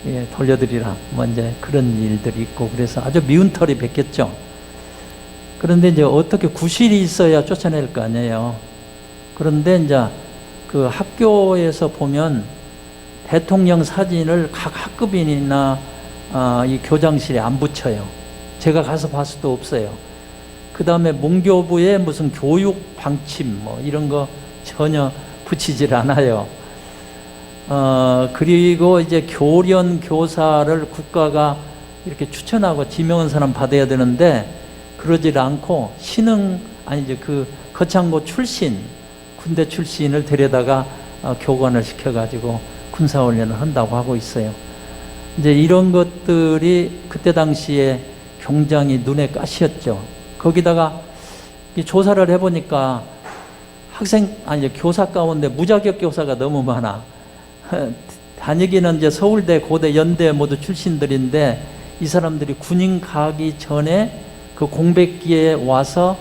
예, 돌려드리라. 뭐 이제 그런 일들이 있고 그래서 아주 미운 털이 뱉겼죠. 그런데 이제 어떻게 구실이 있어야 쫓아낼 거 아니에요. 그런데 이제 그 학교에서 보면 대통령 사진을 각 학급인이나 이 교장실에 안 붙여요. 제가 가서 봤을 수도 없어요. 그 다음에 문교부에 무슨 교육 방침 뭐 이런 거 전혀 붙이질 않아요. 그리고 이제 교련 교사를 국가가 이렇게 추천하고 지명한 사람 받아야 되는데 그러질 않고 그 거창고 출신, 군대 출신을 데려다가 교관을 시켜가지고 군사훈련을 한다고 하고 있어요. 이제 이런 것들이 그때 당시에 굉장히 눈에 가시였죠. 거기다가 조사를 해보니까 교사 가운데 무자격 교사가 너무 많아. 다니기는 이제 서울대, 고대, 연대 모두 출신들인데 이 사람들이 군인 가기 전에 그 공백기에 와서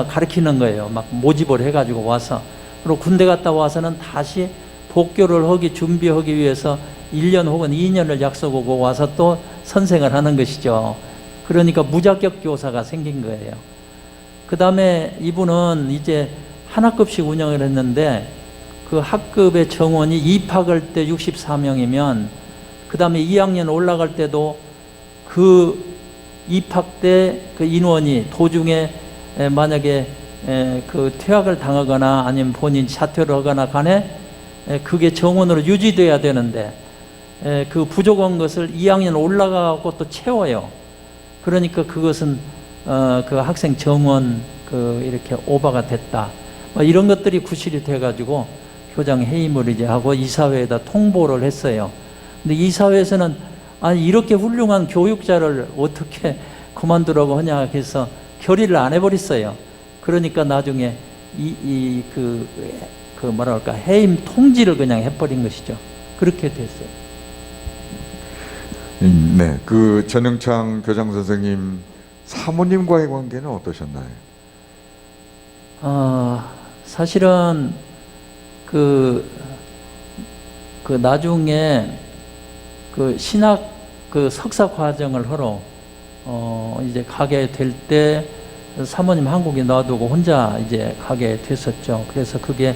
가르치는 거예요. 막 모집을 해가지고 와서. 그리고 군대 갔다 와서는 다시 복교를 준비하기 위해서 1년 혹은 2년을 약속하고 와서 또 선생을 하는 것이죠. 그러니까 무자격 교사가 생긴 거예요. 그 다음에 이분은 이제 한 학급씩 운영을 했는데 그 학급의 정원이 입학할 때 64명이면 그 다음에 2학년 올라갈 때도 그 입학 때 그 인원이 도중에 만약에 그 퇴학을 당하거나 아니면 본인 사퇴를 하거나 간에 그게 정원으로 유지돼야 되는데 그 부족한 것을 2학년 올라가고 또 채워요. 그러니까 그것은 그 학생 정원 이렇게 오버가 됐다. 뭐 이런 것들이 구실이 돼가지고 교장 해임을 이제 하고 이사회에다 통보를 했어요. 근데 이 사회에서는 아니 이렇게 훌륭한 교육자를 어떻게 그만두라고 하냐 해서 결의를 안 해버렸어요. 그러니까 나중에 그 뭐랄까 해임 통지를 그냥 해버린 것이죠. 그렇게 됐어요. 네, 그 전영창 교장 선생님 사모님과의 관계는 어떠셨나요? 사실은 그 나중에 그 신학 그 석사 과정을 하러 이제 가게 될 때 사모님 한국에 놔두고 혼자 이제 가게 됐었죠. 그래서 그게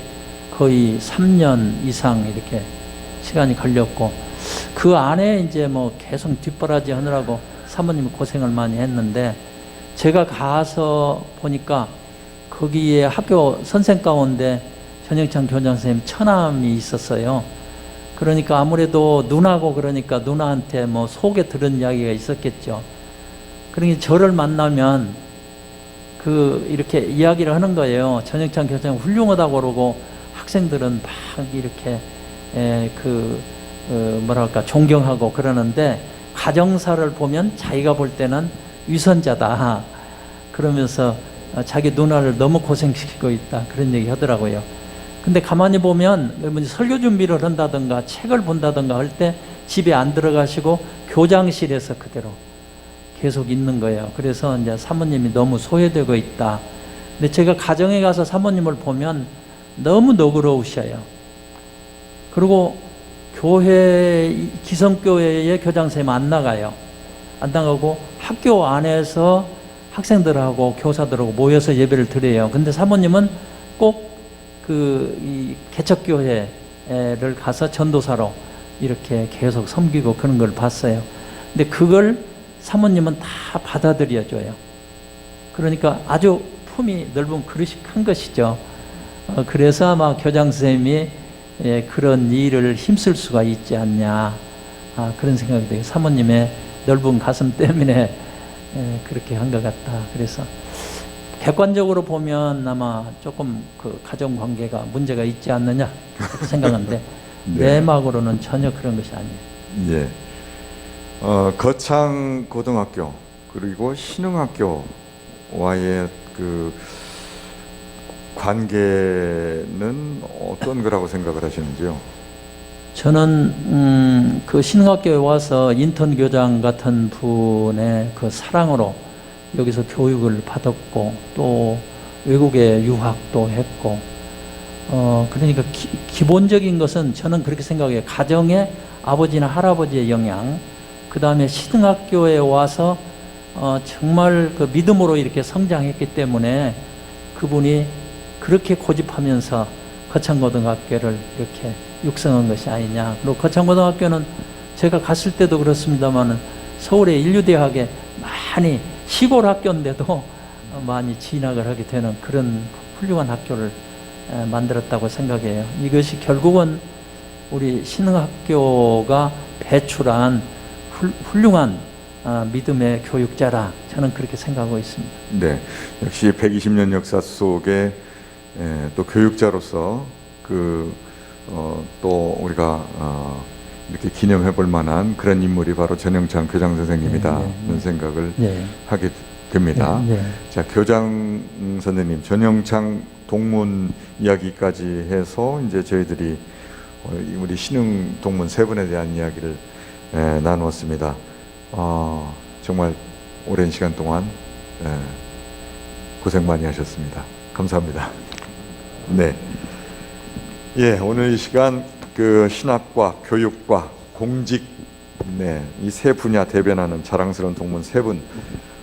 거의 3년 이상 이렇게 시간이 걸렸고, 그 안에 이제 뭐 계속 뒷바라지 하느라고 사모님이 고생을 많이 했는데, 제가 가서 보니까 거기에 학교 선생 가운데 전영창 교장 선생님 처남이 있었어요. 그러니까 아무래도 누나고 그러니까 누나한테 뭐 속에 들은 이야기가 있었겠죠. 그러니까 저를 만나면 이렇게 이야기를 하는 거예요. 전영창 교장님 훌륭하다고 그러고 학생들은 막 이렇게 뭐랄까 존경하고 그러는데, 가정사를 보면 자기가 볼 때는 위선자다 그러면서 자기 누나를 너무 고생시키고 있다 그런 얘기 하더라고요. 근데 가만히 보면 설교 준비를 한다든가 책을 본다든가 할 때 집에 안 들어가시고 교장실에서 그대로 계속 있는 거예요. 그래서 이제 사모님이 너무 소외되고 있다. 근데 제가 가정에 가서 사모님을 보면 너무 너그러우셔요. 그리고 기성교회의 교장선생님 안 나가요. 안 나가고 학교 안에서 학생들하고 교사들하고 모여서 예배를 드려요. 근데 사모님은 꼭 이 개척교회를 가서 전도사로 이렇게 계속 섬기고 그런 걸 봤어요. 근데 그걸 사모님은 다 받아들여줘요. 그러니까 아주 품이 넓은 그릇이 큰 것이죠. 그래서 아마 교장 선생님이 그런 일을 힘쓸 수가 있지 않냐, 그런 생각이 돼요. 사모님의 넓은 가슴 때문에 그렇게 한 것 같다. 그래서 객관적으로 보면 아마 조금 그 가정 관계가 문제가 있지 않느냐 생각하는데 네. 내막으로는 전혀 그런 것이 아니에요. 예. 거창 고등학교 그리고 신흥학교와의 그 관계는 어떤 거라고 생각을 하시는지요? 저는 그 신흥학교에 와서 인턴 교장 같은 분의 그 사랑으로 여기서 교육을 받았고, 또 외국에 유학도 했고, 그러니까 기본적인 것은 저는 그렇게 생각해요. 가정의 아버지나 할아버지의 영향, 그 다음에 신흥학교에 와서 정말 그 믿음으로 이렇게 성장했기 때문에 그분이 그렇게 고집하면서 거창고등학교를 이렇게 육성한 것이 아니냐. 그리고 거창고등학교는 제가 갔을 때도 그렇습니다만 서울의 인류대학에 많이 시골 학교인데도 많이 진학을 하게 되는 그런 훌륭한 학교를 만들었다고 생각해요. 이것이 결국은 우리 신흥학교가 배출한 훌륭한 믿음의 교육자라 저는 그렇게 생각하고 있습니다. 네, 역시 120년 역사 속에 또 교육자로서 또 우리가 이렇게 기념해 볼 만한 그런 인물이 바로 전영창 교장 선생님이다는 생각을 하게 됩니다. 자, 교장 선생님, 전영창 동문 이야기까지 해서 이제 저희들이 우리 신흥 동문 세 분에 대한 이야기를 나누었습니다. 정말 오랜 시간 동안 고생 많이 하셨습니다. 감사합니다. 네. 예, 오늘 이 시간 그 신학과, 교육과, 공직, 이 세 분야 대변하는 자랑스러운 동문 세 분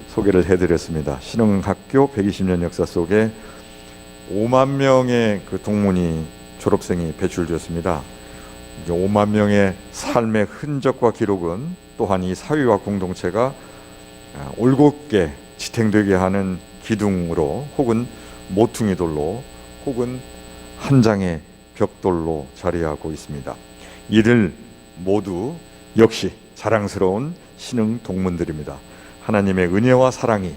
소개를 해드렸습니다. 신흥학교 120년 역사 속에 5만 명의 그 동문이 졸업생이 배출되었습니다. 5만 명의 삶의 흔적과 기록은 또한 이 사회와 공동체가 올곧게 지탱되게 하는 기둥으로, 혹은 모퉁이 돌로, 혹은 한 장의 벽돌로 자리하고 있습니다. 이들 모두 역시 자랑스러운 신흥 동문들입니다. 하나님의 은혜와 사랑이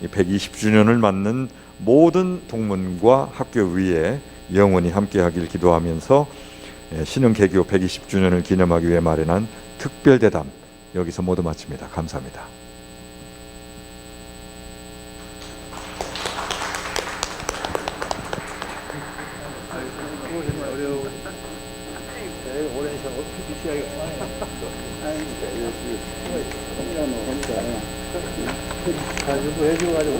120주년을 맞는 모든 동문과 학교 위에 영원히 함께하길 기도하면서 신흥개교 120주년을 기념하기 위해 마련한 특별대담 여기서 모두 마칩니다. 감사합니다. 가지고 해줘가지고